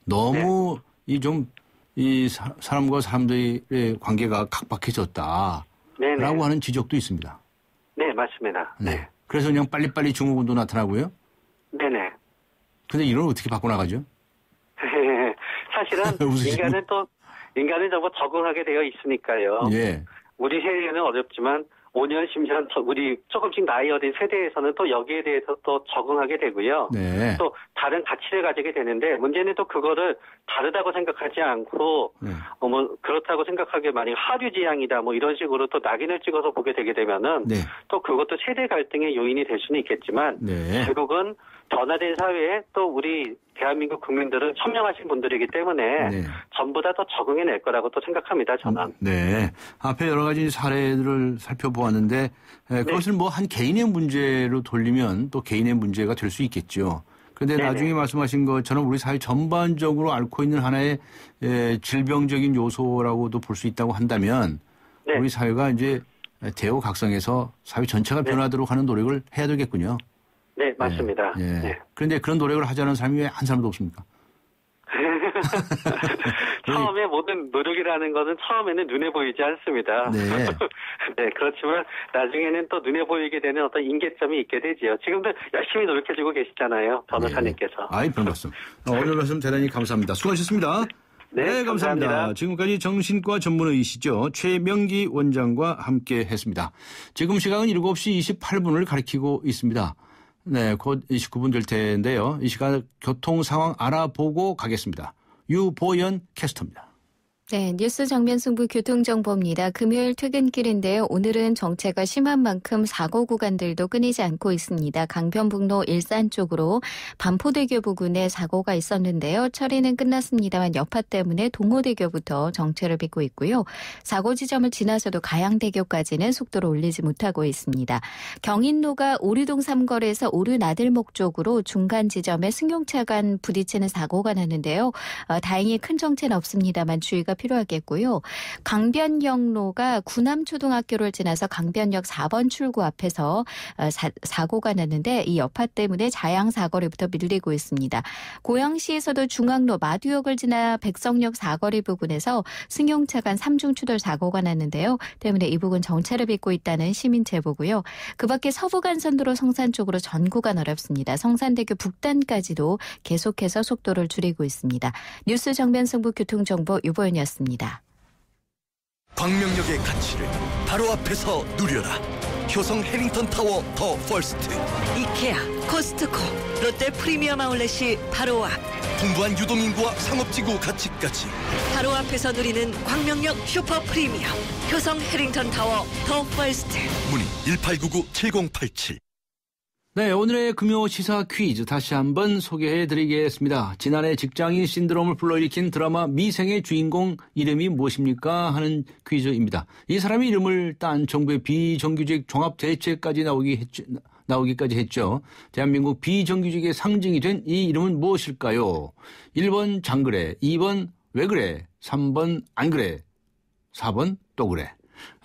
너무 이 사람과 사람들의 관계가 각박해졌다. 라고 하는 지적도 있습니다. 네, 맞습니다. 네. 그래서 그냥 빨리빨리 증후군도 나타나고요. 네네. 근데 이런 어떻게 바꿔나가죠? 사실은 인간은 전부 적응하게 되어 있으니까요. 예. 우리 세대는 어렵지만 5년, 10년 우리 조금씩 나이 어린 세대에서는 또 여기에 대해서 또 적응하게 되고요. 네. 또 다른 가치를 가지게 되는데 문제는 또 그거를 다르다고 생각하지 않고 뭐 그렇다고 생각하기에 만약 하류지향이다 뭐 이런 식으로 또 낙인을 찍어서 보게 되게 되면은 또 그것도 세대 갈등의 요인이 될 수는 있겠지만 결국은 변화된 사회에 또 우리 대한민국 국민들은 현명하신 분들이기 때문에 전부 다 더 적응해낼 거라고 또 생각합니다. 저는. 네. 앞에 여러 가지 사례들을 살펴보았는데 그것을 뭐 한 개인의 문제로 돌리면 또 개인의 문제가 될 수 있겠죠. 그런데 나중에 말씀하신 것처럼 우리 사회 전반적으로 앓고 있는 하나의 질병적인 요소라고도 볼 수 있다고 한다면 우리 사회가 이제 대우각성해서 사회 전체가 변하도록 하는 노력을 해야 되겠군요. 네, 맞습니다. 네. 그런데 그런 노력을 하자는 사람이 왜 한 사람도 없습니까? 처음에 모든 노력이라는 것은 처음에는 눈에 보이지 않습니다. 네. 네, 그렇지만 나중에는 또 눈에 보이게 되는 어떤 인계점이 있게 되지요. 지금도 열심히 노력해주고 계시잖아요. 변호사님께서. 아이, 별 말씀. 오늘 말씀 대단히 감사합니다. 수고하셨습니다. 네, 감사합니다. 지금까지 정신과 전문의이시죠. 최명기 원장과 함께 했습니다. 지금 시각은 7시 28분을 가리키고 있습니다. 네, 곧 29분 될 텐데요. 이 시간 교통 상황 알아보고 가겠습니다. 유보연 캐스터입니다. 네, 뉴스 정면 승부 교통정보입니다. 금요일 퇴근길인데요. 오늘은 정체가 심한 만큼 사고 구간들도 끊이지 않고 있습니다. 강변북로 일산 쪽으로 반포대교 부근에 사고가 있었는데요. 처리는 끝났습니다만 여파 때문에 동호대교부터 정체를 빚고 있고요. 사고 지점을 지나서도 가양대교까지는 속도를 올리지 못하고 있습니다. 경인로가 오류동 3거리에서 오류 나들목 쪽으로 중간 지점에 승용차가 부딪히는 사고가 났는데요. 다행히 큰 정체는 없습니다만 주의가 필요하겠고요. 강변역로가 구남초등학교를 지나서 강변역 4번 출구 앞에서 사고가 났는데 이 여파 때문에 자양 사거리부터 밀리고 있습니다. 고양시에서도 중앙로 마두역을 지나 백성역 사거리 부근에서 승용차 간 3중 추돌 사고가 났는데요. 때문에 이 부근 정체를 빚고 있다는 시민 제보고요. 그 밖에 서부간선도로 성산 쪽으로 전 구간 어렵습니다. 성산대교 북단까지도 계속해서 속도를 줄이고 있습니다. 뉴스 정면 승부 교통정보 유보연이었습니다. 광명역의 가치를 바로 앞에서 누려라. 효성 해링턴 타워 더 퍼스트. 이케아, 코스트코, 롯데 프리미엄 아울렛이 바로 앞. 풍부한 유동인구와 상업지구 가치까지 바로 앞에서 누리는 광명역 슈퍼 프리미엄. 효성 해링턴 타워 더 퍼스트. 문의 1899-7087. 네, 오늘의 금요 시사 퀴즈 다시 한번 소개해드리겠습니다. 지난해 직장인 신드롬을 불러일으킨 드라마 미생의 주인공 이름이 무엇입니까? 하는 퀴즈입니다. 이 사람의 이름을 딴 정부의 비정규직 종합대책까지 나오기까지 했죠. 대한민국 비정규직의 상징이 된 이 이름은 무엇일까요? 1번 장그래, 2번 왜 그래, 3번 안 그래, 4번 또 그래.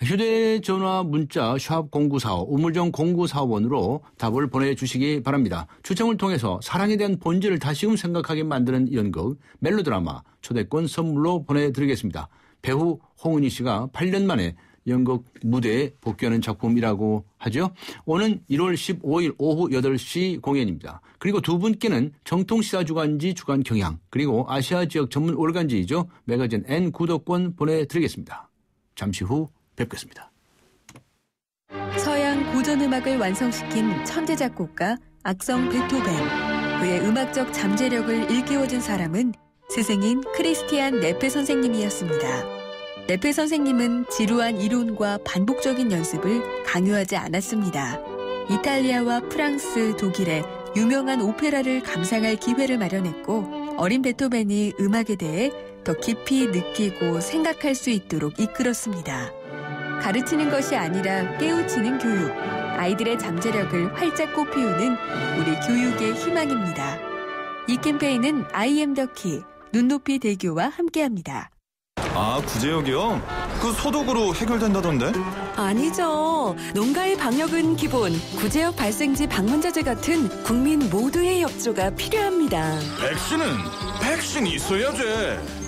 휴대전화 문자 샵0945 우물정 0945번으로 답을 보내주시기 바랍니다. 추첨을 통해서 사랑에 대한 본질을 다시금 생각하게 만드는 연극 멜로드라마 초대권 선물로 보내드리겠습니다. 배우 홍은희 씨가 8년 만에 연극 무대에 복귀하는 작품이라고 하죠. 오는 1월 15일 오후 8시 공연입니다. 그리고 두 분께는 정통시사주간지 주간경향 그리고 아시아 지역 전문 올간지이죠. 매거진 N 구독권 보내드리겠습니다. 잠시 후 뵙겠습니다. 서양 고전음악을 완성시킨 천재 작곡가 악성 베토벤. 그의 음악적 잠재력을 일깨워준 사람은 스승인 크리스티안 네페 선생님이었습니다. 네페 선생님은 지루한 이론과 반복적인 연습을 강요하지 않았습니다. 이탈리아와 프랑스, 독일의 유명한 오페라를 감상할 기회를 마련했고 어린 베토벤이 음악에 대해 더 깊이 느끼고 생각할 수 있도록 이끌었습니다. 가르치는 것이 아니라 깨우치는 교육, 아이들의 잠재력을 활짝 꽃피우는 우리 교육의 희망입니다. 이 캠페인은 I am the key, 눈높이 대교와 함께합니다. 아, 구제역이요? 그 소독으로 해결된다던데? 아니죠. 농가의 방역은 기본, 구제역 발생지 방문자재 같은 국민 모두의 협조가 필요합니다. 백신이 있어야지.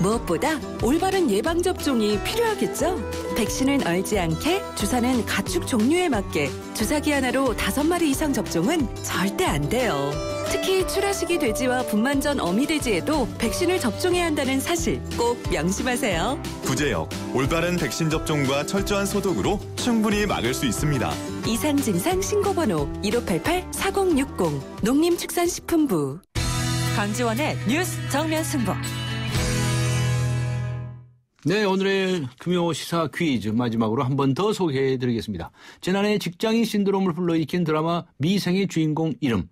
무엇보다 올바른 예방접종이 필요하겠죠? 백신은 얼지 않게, 주사는 가축 종류에 맞게, 주사기 하나로 5마리 이상 접종은 절대 안 돼요. 특히 출하시기 돼지와 분만전 어미돼지에도 백신을 접종해야 한다는 사실 꼭 명심하세요. 구제역, 올바른 백신 접종과 철저한 소독으로 충분히 막을 수 있습니다. 이상 증상 신고번호 1588-4060 농림축산식품부. 강지원의 뉴스 정면 승부. 네, 오늘의 금요 시사 퀴즈 마지막으로 한 번 더 소개해드리겠습니다. 지난해 직장인 신드롬을 불러일으킨 드라마 미생의 주인공 이름.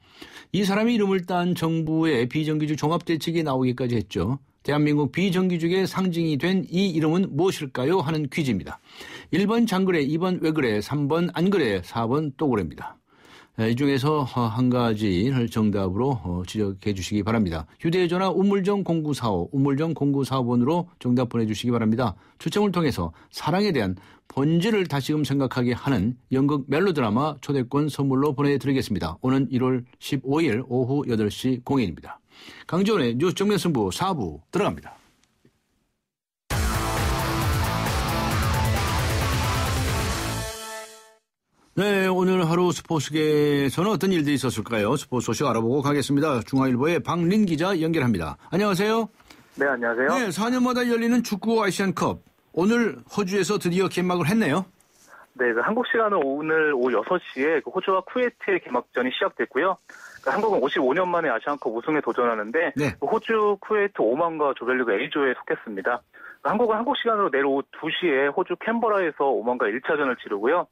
이 사람의 이름을 딴 정부의 비정규직 종합대책이 나오기까지 했죠. 대한민국 비정규직의 상징이 된 이 이름은 무엇일까요? 하는 퀴즈입니다. 1번 장그래, 2번 왜 그래, 3번 안 그래, 4번 또 그래입니다. 이 중에서 한 가지를 정답으로 지적해 주시기 바랍니다. 휴대전화 우물정 0945, 우물정 0945번으로 정답 보내주시기 바랍니다. 추첨을 통해서 사랑에 대한 본질을 다시금 생각하게 하는 연극 멜로드라마 초대권 선물로 보내드리겠습니다. 오는 1월 15일 오후 8시 공연입니다. 강지원의 뉴스 정면 승부 4부 들어갑니다. 네, 오늘 하루 스포츠계에서는 어떤 일들이 있었을까요? 스포츠 소식 알아보고 가겠습니다. 중앙일보의 박린 기자 연결합니다. 안녕하세요. 네, 안녕하세요. 네, 4년마다 열리는 축구 아시안컵. 오늘 호주에서 드디어 개막을 했네요. 네, 한국 시간은 오늘 오후 6시에 호주와 쿠웨이트의 개막전이 시작됐고요. 한국은 55년 만에 아시안컵 우승에 도전하는데 네. 호주, 쿠웨이트, 오만과 조별리그 A조에 속했습니다. 한국은 한국 시간으로 내일 오후 2시에 호주 캔버라에서 오만과 1차전을 치르고요.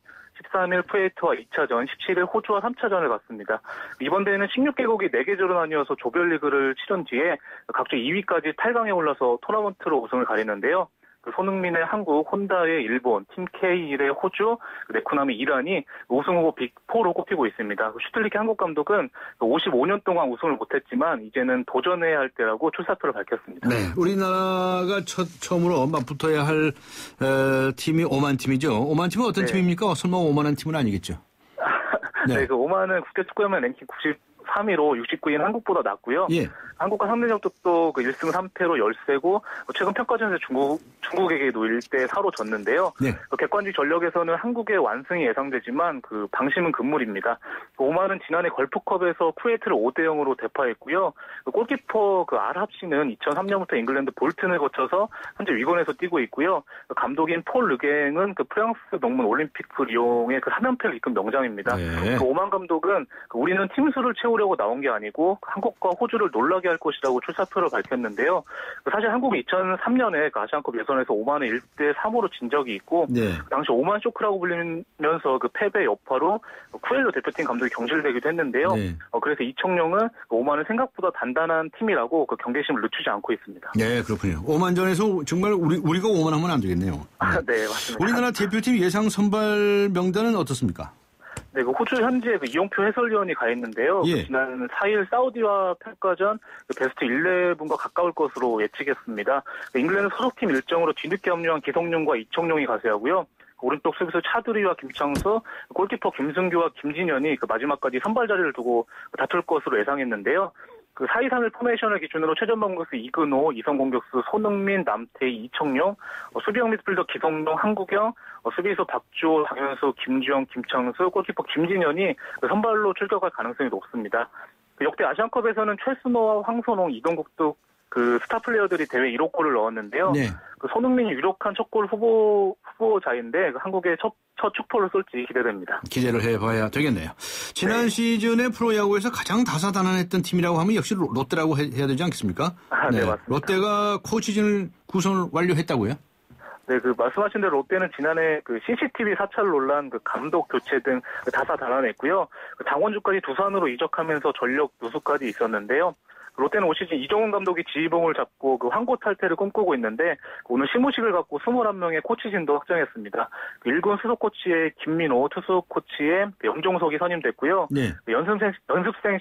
13일 쿠웨이트와 2차전, 17일 호주와 3차전을 갖습니다. 이번 대회는 16개국이 4계절로 나뉘어서 조별리그를 치른 뒤에 각주 2위까지 8강에 올라서 토너먼트로 우승을 가리는데요. 그 손흥민의 한국, 혼다의 일본, 팀 K1의 호주, 네쿠남의 이란이 우승 후보 빅4로 꼽히고 있습니다. 슈틸리케 한국 감독은 55년 동안 우승을 못했지만 이제는 도전해야 할 때라고 출사표를 밝혔습니다. 네, 우리나라가 처음으로 맞붙어야 할 팀이 오만 팀이죠. 오만 팀은 어떤 팀입니까? 설마 오만한 팀은 아니겠죠? 네, 그 오만은 국제축구연맹 랭킹 93위로 69위인 한국보다 낮고요. 예. 한국과 상대적도 또 그 1승 3패로 열세고 최근 평가전에서 중국에게 1대 4로 졌는데요. 네. 객관식 전력에서는 한국의 완승이 예상되지만 그 방심은 금물입니다. 오만은 지난해 걸프컵에서 쿠웨이트를 5대 0으로 대파했고요. 골키퍼 그 알합시는 2003년부터 잉글랜드 볼튼을 거쳐서 현재 위건에서 뛰고 있고요. 감독인 폴 르갱은 그 프랑스 명문 올림픽 리옹의 그 3연패를 이끈 명장입니다. 네. 그 오만 감독은 우리는 팀 수를 채우려고 나온 게 아니고 한국과 호주를 놀라게 할 것이라고 출사표를 밝혔는데요. 사실 한국이 2003년에 그 아시안컵 예선에서 오만에 1대 3으로 진 적이 있고 당시 오만 쇼크라고 불리면서 그 패배 여파로 쿠엘로 대표팀 감독이 경질되기도 했는데요. 그래서 이청용은 오만은 생각보다 단단한 팀이라고 그 경계심을 늦추지 않고 있습니다. 네, 그렇군요. 오만전에서 정말 우리가 오만하면 안 되겠네요. 네, 맞습니다. 우리나라 대표팀 예상 선발 명단은 어떻습니까? 네, 그 호주 현지에 그 이용표 해설위원이 가 있는데요. 예. 지난 4일 사우디와 평가전 베스트 11과 가까울 것으로 예측했습니다. 잉글랜드 소속팀 일정으로 뒤늦게 합류한 기성용과 이청용이 가세하고요. 오른쪽 수비수 차두리와 김창수, 골키퍼 김승규와 김진현이 그 마지막까지 선발 자리를 두고 다툴 것으로 예상했는데요. 그 4-2-3-1 포메이션을 기준으로 최전방 공격수 이근호, 이선 공격수 손흥민, 남태희, 이청용, 수비형 미드필더 기성용, 한국영, 수비수 박주호, 장현수, 김주영, 김창수, 골키퍼 김진현이 선발로 출격할 가능성이 높습니다. 역대 아시안컵에서는 최순호와 황선홍, 이동국도 그 스타 플레이어들이 대회 1호 골을 넣었는데요. 네. 그 손흥민이 유력한 첫 골 후보자인데 한국의 첫 축포를 쏠지 기대됩니다. 기대를 해봐야 되겠네요. 지난 시즌에 프로야구에서 가장 다사다난했던 팀이라고 하면 역시 롯데라고 해야 되지 않겠습니까? 네, 맞습니다. 롯데가 코치진을 구성을 완료했다고요? 네, 그 말씀하신 대로 롯데는 지난해 그 CCTV 사찰 논란, 그 감독 교체 등 다사다난했고요. 그 장원주까지 두산으로 이적하면서 전력 누수까지 있었는데요. 롯데는 올 시즌 이정훈 감독이 지휘봉을 잡고 그 황고 탈퇴를 꿈꾸고 있는데 오늘 시무식을 갖고 21명의 코치진도 확정했습니다. 1군 수석 코치의 김민호, 투수 코치의 염종석이 선임됐고요. 네. 연습생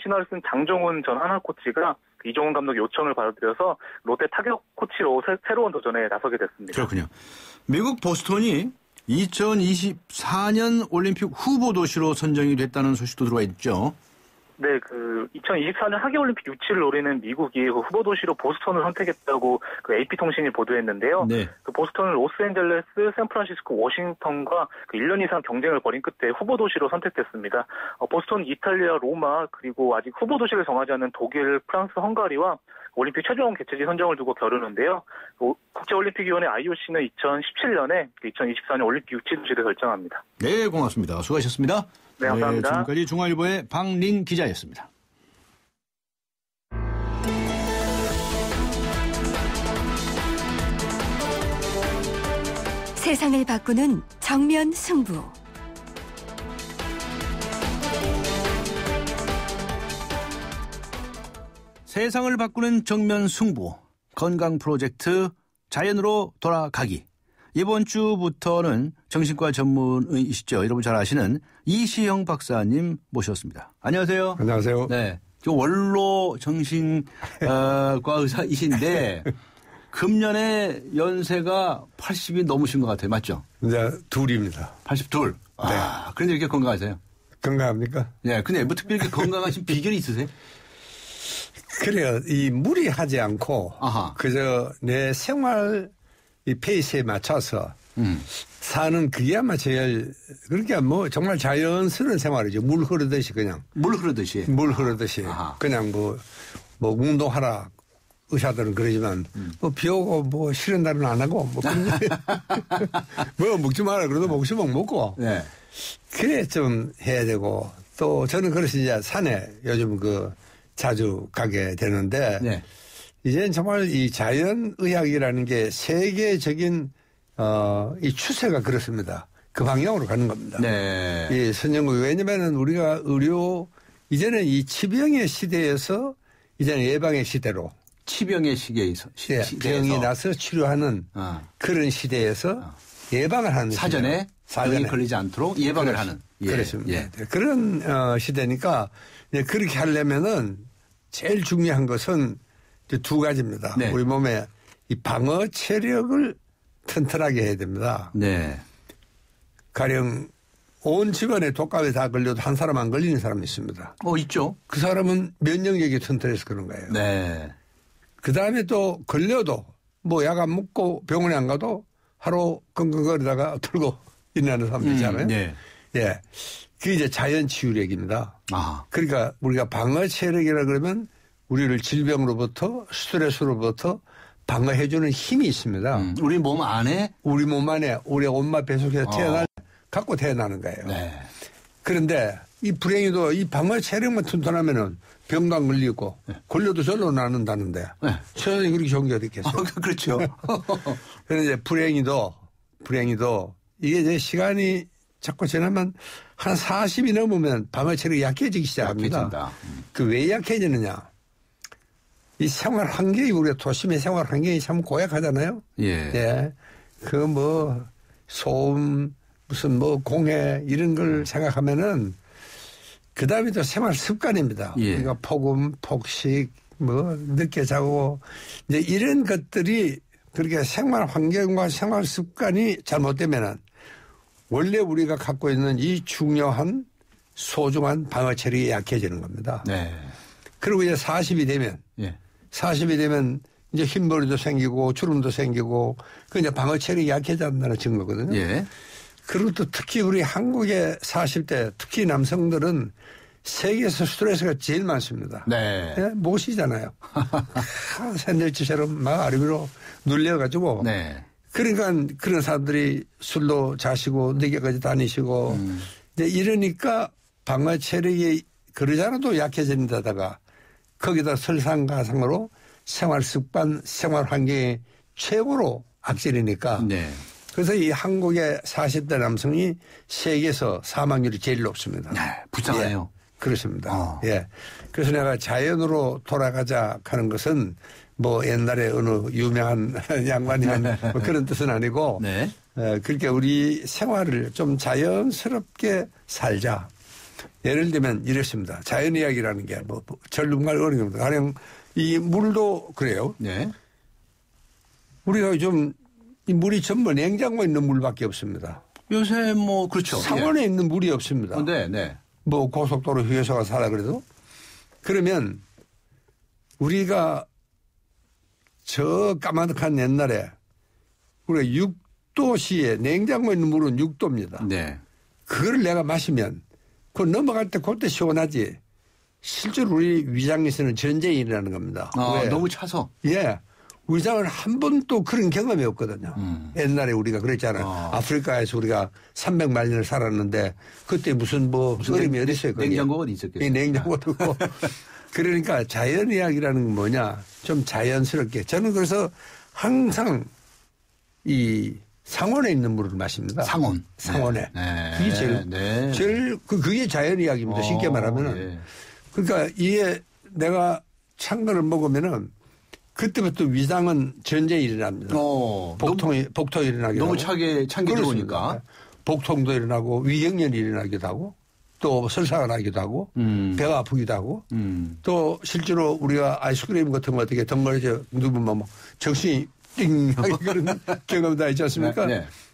신화를 쓴 장정훈 전 하나 코치가 이정훈 감독 요청을 받아들여서 롯데 타격 코치로 새로운 도전에 나서게 됐습니다. 그렇군요. 미국 보스턴이 2024년 올림픽 후보 도시로 선정이 됐다는 소식도 들어와 있죠. 네, 그 2024년 하계올림픽 유치를 노리는 미국이 그 후보 도시로 보스턴을 선택했다고 그 AP통신이 보도했는데요. 네. 그 보스턴은 로스앤젤레스, 샌프란시스코, 워싱턴과 그 1년 이상 경쟁을 벌인 끝에 후보 도시로 선택됐습니다. 보스턴, 이탈리아, 로마 그리고 아직 후보 도시를 정하지 않은 독일, 프랑스, 헝가리와 올림픽 최종 개최지 선정을 두고 겨루는데요. 국제올림픽위원회 IOC는 2017년에 2024년 올림픽 유치 도시를 결정합니다. 네, 고맙습니다. 수고하셨습니다. 네, 감사합니다. 지금까지 중앙일보의 박린 기자였습니다. 세상을 바꾸는 정면 승부. 세상을 바꾸는 정면 승부. 건강 프로젝트 자연으로 돌아가기. 이번 주부터는 정신과 전문의이시죠. 여러분 잘 아시는 이시영 박사님 모셨습니다. 안녕하세요. 안녕하세요. 네. 원로 정신과 의사이신데 금년에 연세가 80이 넘으신 것 같아요. 맞죠? 이제 둘입니다. 82. 아, 네. 그런데 이렇게 건강하세요? 건강합니까? 네. 근데 뭐 특별히 이렇게 건강하신 비결이 있으세요? 그래요. 이 무리하지 않고 그저 내 생활 이 페이스에 맞춰서 사는 그게 아마 제일 그러니까 뭐 정말 자연스러운 생활이죠. 물 흐르듯이 그냥. 물 흐르듯이. 물 흐르듯이. 그냥 뭐 운동하라 의사들은 그러지만 뭐 비 오고 뭐 싫은 날은 안 하고 뭐 먹지 마라 그래도 먹으면 먹고. 네. 그래 좀 해야 되고 또 저는 그래서 이제 산에 요즘 그 자주 가게 되는데. 네. 이제는 정말 이 자연의학이라는 게 세계적인 이 추세가 그렇습니다. 그 방향으로 가는 겁니다. 네. 이 선진국 왜냐면은 우리가 이제는 이 치병의 시대에서 이제는 예방의 시대로 치병의 시기에서 병이 나서 치료하는 그런 시대에서 예방을 하는 사전에 병이 걸리지 않도록 예방을 하는. 그렇습니다. 예. 그런 시대니까 그렇게 하려면은 제일 중요한 것은 이제 두 가지입니다. 네. 우리 몸에 이 방어 체력을 튼튼하게 해야 됩니다. 네. 가령 온 집안에 독감에 다 걸려도 한 사람 안 걸리는 사람이 있습니다. 있죠. 그 사람은 면역력이 튼튼해서 그런 거예요. 네. 그 다음에 또 걸려도 뭐 약 안 먹고 병원에 안 가도 하루 끙끙거리다가 들고 일어나는 사람도 있잖아요. 네. 예. 그게 이제 자연 치유력입니다. 그러니까 우리가 방어 체력이라 그러면 우리를 질병으로부터 스트레스로부터 방어해주는 힘이 있습니다. 우리 몸 안에? 우리 몸 안에 우리 엄마 뱃속에서 갖고 태어나는 거예요. 네. 그런데 이 불행히도 이 방어 체력만 튼튼하면은 병도 안 걸리고 걸려도 절로 나는다는데 세상에 그렇게 좋은 게 어디 있겠어요. 그렇죠. 그런데 불행히도 이게 이제 시간이 자꾸 지나면 한 40이 넘으면 방어 체력이 약해지기 시작합니다. 그 왜 약해지느냐. 이 생활 환경이 우리가 도심의 생활 환경이 참 고약하잖아요. 예. 그 뭐 소음 무슨 뭐 공해 이런 걸 생각하면은 그 다음에 또 생활 습관입니다. 그러니까 폭음, 폭식, 뭐 늦게 자고 이제 이런 것들이 그렇게 생활 환경과 생활 습관이 잘못되면은 원래 우리가 갖고 있는 이 중요한 소중한 방어 체력이 약해지는 겁니다. 네. 그리고 이제 40이 되면 이제 흰머리도 생기고 주름도 생기고 그 이제 방어 체력이 약해진다는 증거거든요. 그리고 또 특히 우리 한국의 40대 특히 남성들은 세계에서 스트레스가 제일 많습니다. 네. 못이잖아요. 샌드위치처럼 막 아래 위로 눌려가지고. 그러니까 그런 사람들이 술도 자시고 늦게까지 다니시고 이제 이러니까 방어 체력이 그러잖아도 약해진 데다가 거기다 설상가상으로 생활 습관, 생활 환경이 최고로 악질이니까. 그래서 이 한국의 40대 남성이 세계에서 사망률이 제일 높습니다. 불쌍해요. 그렇습니다. 그래서 내가 자연으로 돌아가자 하는 것은 뭐 옛날에 어느 유명한 양반이면 뭐 그런 뜻은 아니고 그렇게 우리 생활을 좀 자연스럽게 살자. 예를 들면 이렇습니다. 자연이야기라는 게 뭐 전문가 어려운 겁니다. 가령 이 물도 그래요. 우리가 요즘 이 물이 전부 냉장고에 있는 물밖에 없습니다. 요새 뭐 그렇죠. 상온에 있는 물이 없습니다. 뭐 고속도로 휴게소가 살아 그래도 그러면 우리가 저 까마득한 옛날에 우리가 6도시에 냉장고에 있는 물은 6도입니다. 그거를 내가 마시면 그 넘어갈 때 그때 시원하지. 실제로 우리 위장에서는 전쟁이 일어나는 겁니다. 너무 차서. 위장은 한 번도 그런 경험이 없거든요. 옛날에 우리가 그랬잖아요. 아프리카에서 우리가 300만 년을 살았는데 그때 무슨 어림이 어디 있어요. 냉장고가 어디 있었겠어요. 냉장고도 있고. 그러니까 자연 이야기라는 건 뭐냐. 좀 자연스럽게. 저는 그래서 항상 이 상온에 있는 물을 마십니다. 상온에. 그게 제일 그게 자연 이야기입니다. 쉽게 말하면은. 그러니까 이게 내가 찬 거를 먹으면은 그때부터 위장은 전쟁이 일어납니다. 복통이 일어나기도 너무 하고. 찬 게 들어오니까. 복통도 일어나고 위경련이 일어나기도 하고 또 설사가 나기도 하고 배가 아프기도 하고 또 실제로 우리가 아이스크림 같은 거 어떻게 덩어리져 누우면 뭐 정신이 띵하게 그런 경험도 있지 않습니까?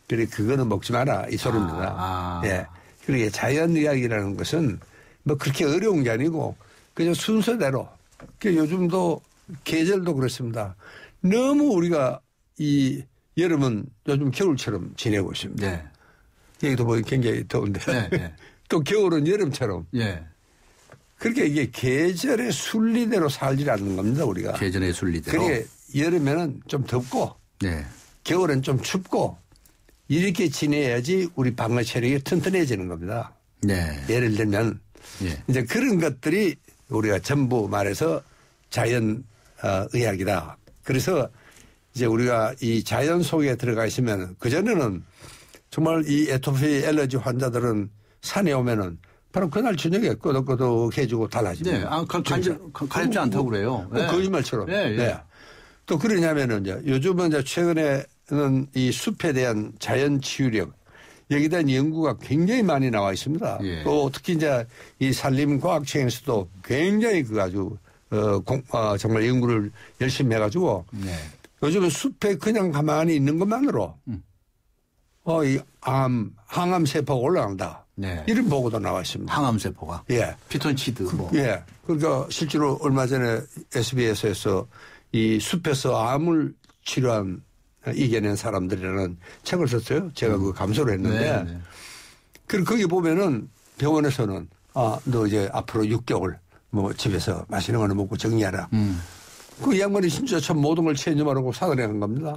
그래 그거는 먹지 마라 이 소리입니다. 그러게 자연 이야기라는 것은 뭐 그렇게 어려운 게 아니고 그냥 순서대로 요즘도 계절도 그렇습니다. 너무 우리가 이 여름은 요즘 겨울처럼 지내고 있습니다. 여기도 뭐 굉장히 더운데 또 겨울은 여름처럼. 그렇게 이게 계절의 순리대로 살지 않는 겁니다 우리가. 계절의 순리대로. 그게 여름에는 좀 덥고 겨울엔 좀 춥고 이렇게 지내야지 우리 방어 체력이 튼튼해지는 겁니다. 예를 들면 이제 그런 것들이 우리가 전부 말해서 자연 의학이다. 그래서 이제 우리가 이 자연 속에 들어가 있으면 그전에는 정말 이 애토피 알러지 환자들은 산에 오면은 바로 그날 저녁에 끄덕끄덕해지고 달라집니다. 네. 가렵지 않다고 그래요. 네. 거짓말처럼. 네. 또 그러냐면은 이제 요즘은 이제 최근에는 이 숲에 대한 자연 치유력 여기에 대한 연구가 굉장히 많이 나와 있습니다. 또 특히 이제 이 산림과학청에서도 굉장히 그 아주 정말 연구를 열심히 해가지고 요즘은 숲에 그냥 가만히 있는 것만으로 이 항암세포가 올라간다. 이런 보고도 나와 있습니다. 항암세포가? 예. 피톤치드 예. 그러니까 실제로 얼마 전에 SBS에서 이 숲에서 암을 치료한 이겨낸 사람들이라는 책을 썼어요. 제가 그 감소를 했는데. 그리고 거기 보면은 병원에서는 너 이제 앞으로 6개월 뭐 집에서 맛있는 거는 먹고 정리하라. 그 양반이 진짜 참 모든 걸 체념하라고 사단에 간 겁니다.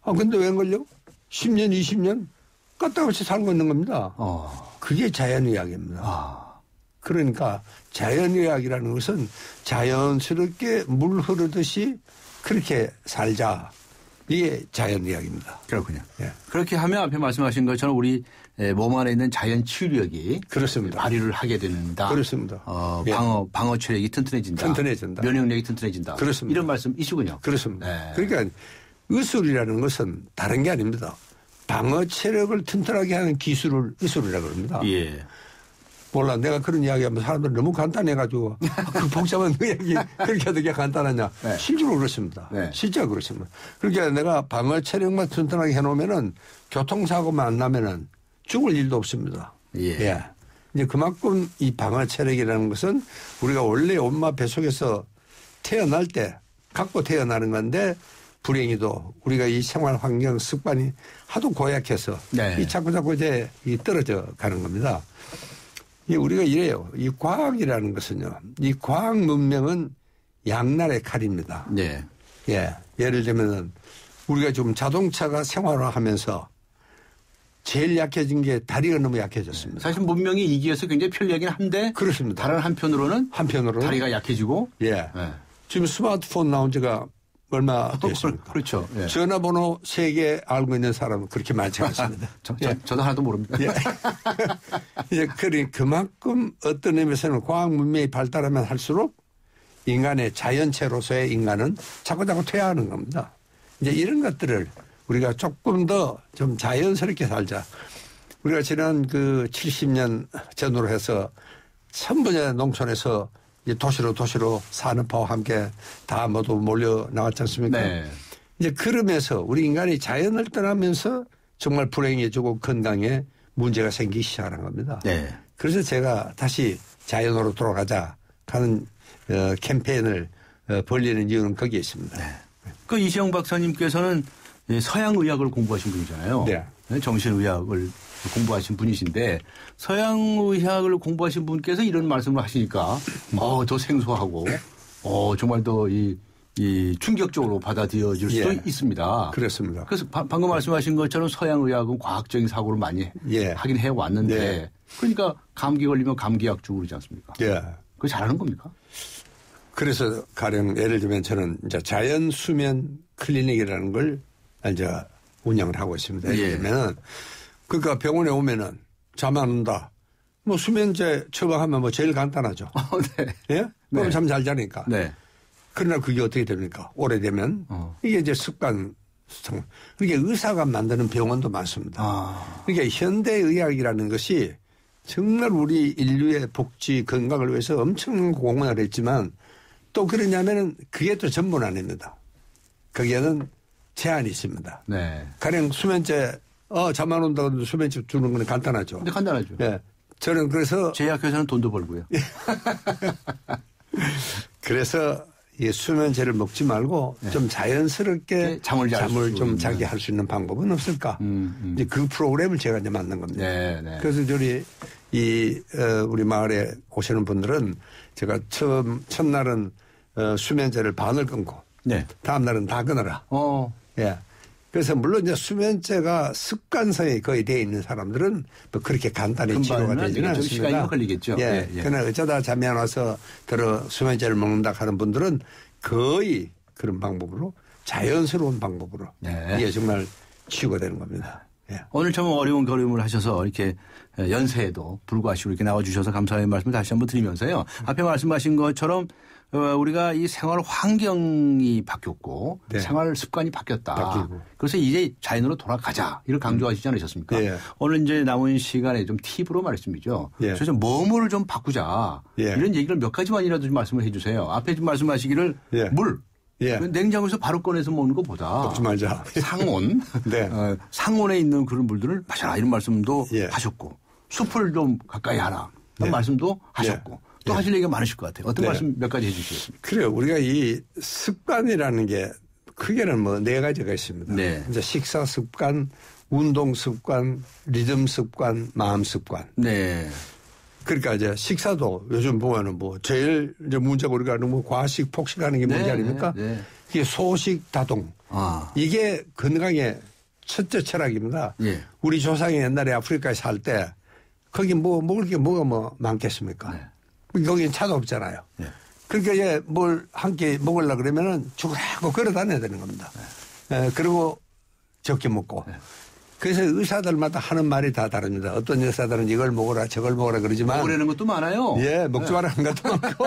근데 왜 걸려? 10년, 20년 까딱없이 살고 있는 겁니다. 그게 자연의학입니다. 그러니까 자연의학이라는 것은 자연스럽게 물 흐르듯이 그렇게 살자. 이게 자연의학입니다. 그렇군요. 예. 그렇게 하면 앞에 말씀하신 것처럼 우리 몸 안에 있는 자연 치유력이 그렇습니다. 발휘를 하게 된다. 그렇습니다. 방어 체력이 튼튼해진다. 면역력이 튼튼해진다. 그렇습니다. 이런 말씀이시군요. 그렇습니다. 그러니까 의술이라는 것은 다른 게 아닙니다. 방어 체력을 튼튼하게 하는 기술을 의술이라고 합니다. 예. 몰라. 내가 그런 이야기하면 사람들 너무 간단해가지고 그 복잡한 이야기 그렇게 하는 게 간단하냐. 실제로 그렇습니다. 실제로 그렇습니다. 그러니까 내가 방어 체력만 튼튼하게 해놓으면은 교통사고만 안 나면은 죽을 일도 없습니다. 예. 이제 그만큼 이 방어 체력이라는 것은 우리가 원래 엄마 뱃속에서 태어날 때 갖고 태어나는 건데 불행히도 우리가 이 생활 환경 습관이 하도 고약해서 이 자꾸 이제 떨어져 가는 겁니다. 우리가 이래요. 이 과학이라는 것은요. 이 과학 문명은 양날의 칼입니다. 예. 예를 들면은 우리가 지금 자동차가 생활화하면서 제일 약해진 게 다리가 너무 약해졌습니다. 사실 문명이 이기에서 굉장히 편리하긴 한데 그렇습니다. 다른 한편으로는 다리가 약해지고 지금 스마트폰 나온 지가 얼마 됐습니까? 그렇죠. 예. 전화번호 3개 알고 있는 사람은 그렇게 많지 않습니다. 저도 하나도 모릅니다. 그만큼 어떤 의미에서는 과학 문명이 발달하면 할수록 인간의 자연체로서의 인간은 자꾸 퇴화하는 겁니다. 이제 이런 것들을 우리가 조금 더 좀 자연스럽게 살자. 우리가 지난 그 70년 전으로 해서 전부 농촌에서 도시로 산업화와 함께 다 모두 몰려 나왔지 않습니까? 이제 그러면서 우리 인간이 자연을 떠나면서 정말 불행해지고 건강에 문제가 생기기 시작하는 겁니다. 그래서 제가 다시 자연으로 돌아가자 하는 캠페인을 벌리는 이유는 거기에 있습니다. 그 이시영 박사님께서는 서양의학을 공부하신 분이잖아요. 정신의학을 공부하신 분이신데 서양의학을 공부하신 분께서 이런 말씀을 하시니까 더 생소하고 정말 더 이 충격적으로 받아들여질 수도 있습니다. 그렇습니다. 그래서 방금 말씀하신 것처럼 서양의학은 과학적인 사고를 많이 하긴 해왔는데 그러니까 감기 걸리면 감기약 주고 그러지 않습니까? 그거 잘하는 겁니까? 그래서 가령 예를 들면 저는 이제 자연 수면 클리닉이라는 걸 이제 운영을 하고 있습니다. 예를 들면 그러니까 병원에 오면은 잠 안 온다. 뭐 수면제 처방하면 뭐 제일 간단하죠. 예? 그럼 잠 잘 자니까. 그러나 그게 어떻게 됩니까? 오래되면 이게 이제 습관. 그러니까 의사가 만드는 병원도 많습니다. 그러니까 현대의학이라는 것이 정말 우리 인류의 복지 건강을 위해서 엄청난 공헌을 했지만 또 그러냐면은 그게 또 전부는 아닙니다. 거기에는 제한이 있습니다. 가령 수면제 잠 안 온다고 수면제 주는 건 간단하죠. 근데 간단하죠. 저는 그래서 제약회사는 돈도 벌고요. 그래서 이 수면제를 먹지 말고 좀 자연스럽게 잠을 좀 자게 할 수 있는 방법은 없을까? 이제 그 프로그램을 제가 이제 만든 겁니다. 그래서 우리 마을에 오시는 분들은 제가 첫날은 수면제를 반을 끊고 다음 날은 다 끊어라. 그래서 물론 이제 수면제가 습관성이 거의 되어 있는 사람들은 뭐 그렇게 간단히 치료가 되지는 않습니다. 시간이 걸리겠죠. 그러나 어쩌다 잠이 안 와서 수면제를 먹는다 하는 분들은 거의 그런 방법으로 자연스러운 방법으로 이게 정말 치유가 되는 겁니다. 오늘 참 어려운 걸음을 하셔서 이렇게 연세에도 불구하시고 이렇게 나와주셔서 감사의 말씀을 다시 한번 드리면서요. 앞에 말씀하신 것처럼 우리가 이 생활 환경이 바뀌었고 생활 습관이 바뀌었다. 그래서 이제 자연으로 돌아가자. 이걸 강조하시지 않으셨습니까? 오늘 이제 남은 시간에 좀 팁으로 말씀이죠. 그래서 뭐뭐를 좀 바꾸자. 이런 얘기를 몇 가지만이라도 좀 말씀을 해 주세요. 앞에 좀 말씀하시기를 물. 냉장고에서 바로 꺼내서 먹는 것보다 먹지 말자. 상온, 상온에 있는 그런 물들을 마셔라 이런 말씀도 하셨고 숲을 좀 가까이 하라 이런 말씀도 하셨고 또 하실 얘기가 많으실 것 같아요. 어떤 말씀 몇 가지 해 주시겠습니까? 그래요. 우리가 이 습관이라는 게 크게는 뭐 4가지가 있습니다. 이제 식사 습관, 운동 습관, 리듬 습관, 마음 습관. 그러니까 이제 식사도 요즘 보면은 뭐 제일 이제 문제가 우리가 뭐 과식 폭식하는 게 문제 아닙니까? 이게 소식 다동. 이게 건강의 첫째 철학입니다. 우리 조상이 옛날에 아프리카에 살 때 거기 뭐 먹을 게 뭐가 뭐 많겠습니까? 거기는 차도 없잖아요. 그러니까 이제 뭘 한 끼 먹으려고 그러면은 죽을 하고 걸어 다녀야 되는 겁니다. 그리고 적게 먹고. 그래서 의사들마다 하는 말이 다 다릅니다. 어떤 의사들은 이걸 먹어라 저걸 먹어라 그러지만. 먹으라는 것도 많아요. 먹지 말라는 것도 많고.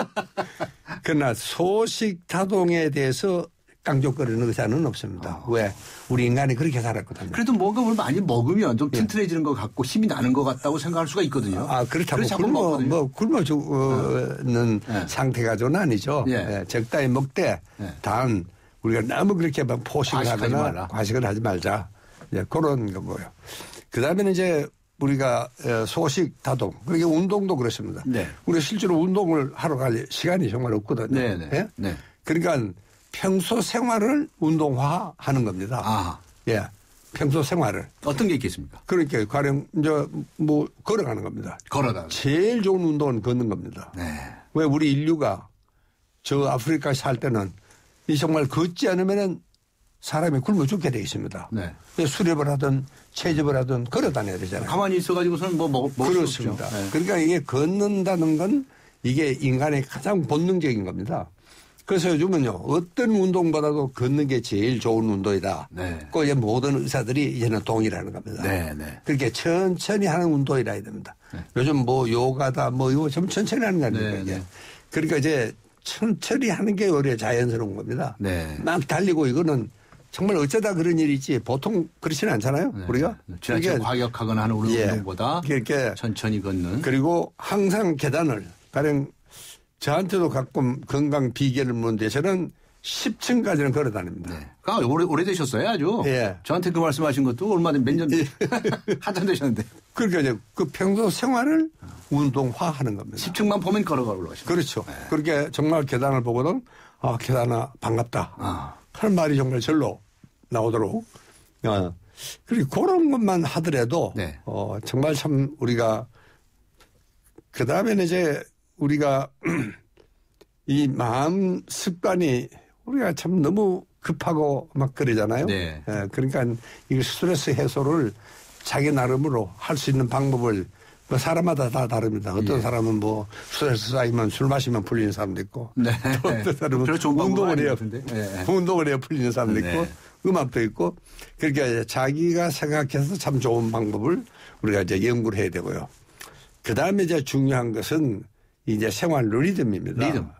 그러나 소식 다동에 대해서 깡족거리는 의사는 없습니다. 왜? 우리 인간이 그렇게 살았거든요. 그래도 뭔가 많이 먹으면 좀 튼튼해지는 것 같고 힘이 나는 것 같다고 생각할 수가 있거든요. 그렇다고 굶어 죽는 상태가 좀 아니죠. 적당히 먹되 단 우리가 너무 그렇게 막 포식을 하거나 과식을 하지 말자. 그런 거고요. 그 다음에는 이제 우리가 소식 다동. 그러니까 운동도 그렇습니다. 우리가 실제로 운동을 하러 갈 시간이 정말 없거든요. 그러니까 평소 생활을 운동화 하는 겁니다. 평소 생활을. 어떤 게 있겠습니까? 그러니까 가령 이제 뭐 걸어가는 겁니다. 걸어다. 제일 좋은 운동은 걷는 겁니다. 왜 우리 인류가 저 아프리카에 살 때는 이 정말 걷지 않으면은 사람이 굶어 죽게 되어 있습니다. 수렵을 하든 채집을 하든 걸어 다녀야 되잖아요. 가만히 있어가지고서는 뭐 먹을 수 그렇습니다. 그러니까 이게 걷는다는 건 이게 인간의 가장 본능적인 겁니다. 그래서 요즘은요 어떤 운동보다도 걷는 게 제일 좋은 운동이다. 그 이제 모든 의사들이 이제는 동의하는 겁니다. 그렇게 천천히 하는 운동이라 해야 됩니다. 요즘 뭐 요가다 뭐 이거 좀 천천히 하는 거 아닙니까? 그러니까 이제 천천히 하는 게 오히려 자연스러운 겁니다. 막 달리고 이거는 정말 어쩌다 그런 일이 있지 보통 그렇지는 않잖아요. 우리가. 지나치게 과격하거나 하는 운동보다 천천히 걷는. 그리고 항상 계단을 가령 저한테도 가끔 건강 비결을 묻는데 저는 10층까지는 걸어 다닙니다. 오래되셨어요 아주. 저한테 그 말씀하신 것도 얼마 전 몇 년 한참 되셨는데. 그러니까 이제 그 평소 생활을 운동화하는 겁니다. 10층만 보면 걸어가려고 하시죠. 그렇죠. 그렇게 정말 계단을 보고는 계단아 반갑다. 하는 말이 정말 절로 나오도록. 그리고 그런 것만 하더라도 정말 참 우리가 그다음에는 이제 우리가 이 마음 습관이 우리가 참 너무 급하고 막 그러잖아요. 그러니까 이 스트레스 해소를 자기 나름으로 할 수 있는 방법을 뭐 사람마다 다 다릅니다. 어떤 사람은 뭐 스트레스 쌓이면 술 마시면 풀리는 사람도 있고 또 어떤 사람은 운동을 해야 풀리는 사람도 있고 음악도 있고 그러니까 자기가 생각해서 참 좋은 방법을 우리가 이제 연구를 해야 되고요. 그 다음에 이제 중요한 것은 이제 생활 리듬입니다.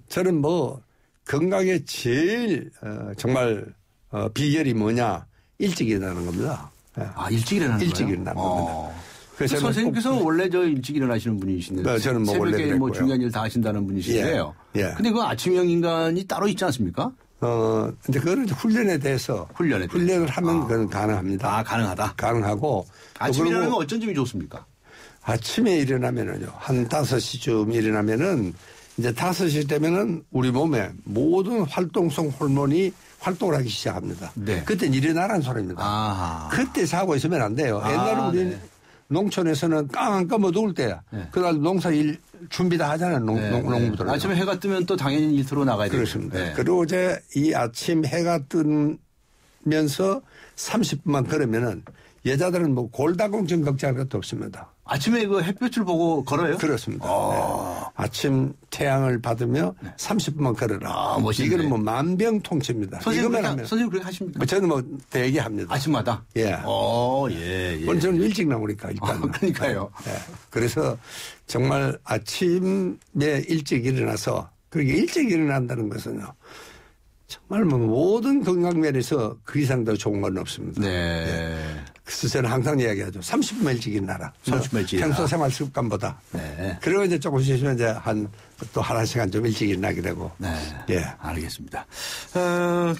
저는 뭐 건강에 제일 정말 비결이 뭐냐 일찍 일어나는 겁니다. 일찍 일어나는 거예요? 일찍 일어나는 겁니다. 그래서 선생님께서는 원래 일찍 일어나시는 분이신데 저는 뭐 새벽에 뭐 중요한 일 다 하신다는 분이신데요. 근데 그 아침형 인간이 따로 있지 않습니까? 이제 그거는 훈련에 대해서 훈련을 하면 그건 가능합니다. 가능하다. 가능하고 아침에 일어나면 어쩐 점이 좋습니까? 아침에 일어나면은요 한 5시쯤 일어나면은 이제 5시 되면은 우리 몸에 모든 활동성 호르몬이 활동을 하기 시작합니다. 그때는 일어나라는 소리입니다. 그때 자고 있으면 안 돼요. 옛날에 우리는 농촌에서는 깡 까먹어 누울 때야. 그날 농사 일 준비 다 하잖아요. 농부들. 아침에 해가 뜨면 또 당연히 일터로 나가야 되죠. 그렇습니다. 그리고 이제 이 아침 해가 뜨면서 30분만 걸으면은 여자들은 뭐 골다공증 걱정할 것도 없습니다. 아침에 그 햇볕을 보고 걸어요? 그렇습니다. 네. 아침 태양을 받으며 30분만 걸어라. 멋있네. 이거는 뭐 만병통치입니다. 선생님 그렇게 하십니까? 저는 뭐 대기 합니다. 아침마다? 예. 예. 오늘 저는 일찍 나오니까 일단. 그러니까요. 예. 그래서 정말 아침에 일찍 일어나서 그렇게 일찍 일어난다는 것은요. 정말 뭐 모든 건강면에서 그 이상 더 좋은 건 없습니다. 네. 예. 그래서 저는 항상 이야기하죠. 30분 일찍 일어나라. 30분 일찍 일어나라. 평소 생활 습관보다. 네. 그리고 이제 조금씩 있으면 이제 또 한 시간 좀 일찍 일어나게 되고. 네. 예. 알겠습니다.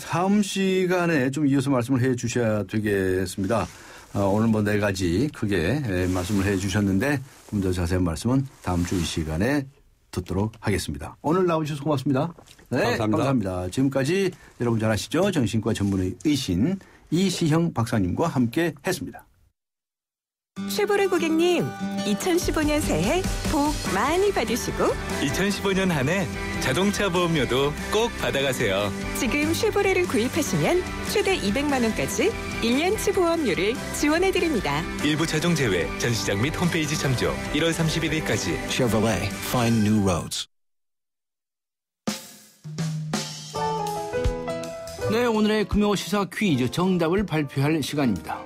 다음 시간에 좀 이어서 말씀을 해 주셔야 되겠습니다. 오늘 뭐 4가지 크게 말씀을 해 주셨는데 좀 더 자세한 말씀은 다음 주 이 시간에 듣도록 하겠습니다. 오늘 나오셔서 고맙습니다. 네, 감사합니다. 지금까지 여러분 잘 아시죠? 정신과 전문의 의신 이시형 박사님과 함께 했습니다. 쉐보레 고객님, 2015년 새해 복 많이 받으시고 2015년 한 해 자동차 보험료도 꼭 받아가세요. 지금 쉐보레를 구입하시면 최대 200만 원까지 1년치 보험료를 지원해드립니다. 일부 차종 제외, 전시장 및 홈페이지 참조 1월 31일까지. Chevrolet, find new roads. 네, 오늘의 금요 시사 퀴즈 정답을 발표할 시간입니다.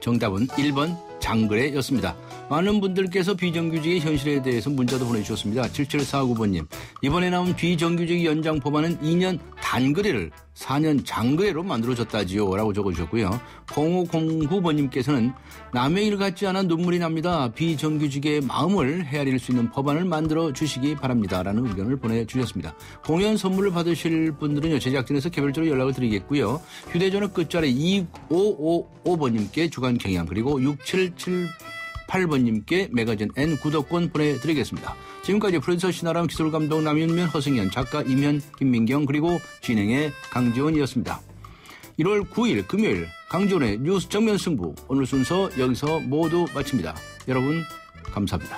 정답은 1번 장거래였습니다. 많은 분들께서 비정규직의 현실에 대해서 문자도 보내주셨습니다. 7749번님. 이번에 나온 비정규직 연장 법안은 2년 단거래를 4년 장거래로 만들어졌다지요 라고 적어주셨고요. 0509번님께서는 남의 일 같지 않아 눈물이 납니다. 비정규직의 마음을 헤아릴 수 있는 법안을 만들어 주시기 바랍니다 라는 의견을 보내주셨습니다. 공연 선물을 받으실 분들은요, 제작진에서 개별적으로 연락을 드리겠고요. 휴대전화 끝자리 2555번님께 주간 경향, 그리고 6778번님께 매거진 N 구독권 보내드리겠습니다. 지금까지 프로듀서 신아람, 기술감독 남윤면, 허승현, 작가 임현, 김민경, 그리고 진행의 강지원이었습니다. 1월 9일 금요일 강지원의 뉴스 정면 승부, 오늘 순서 여기서 모두 마칩니다. 여러분 감사합니다.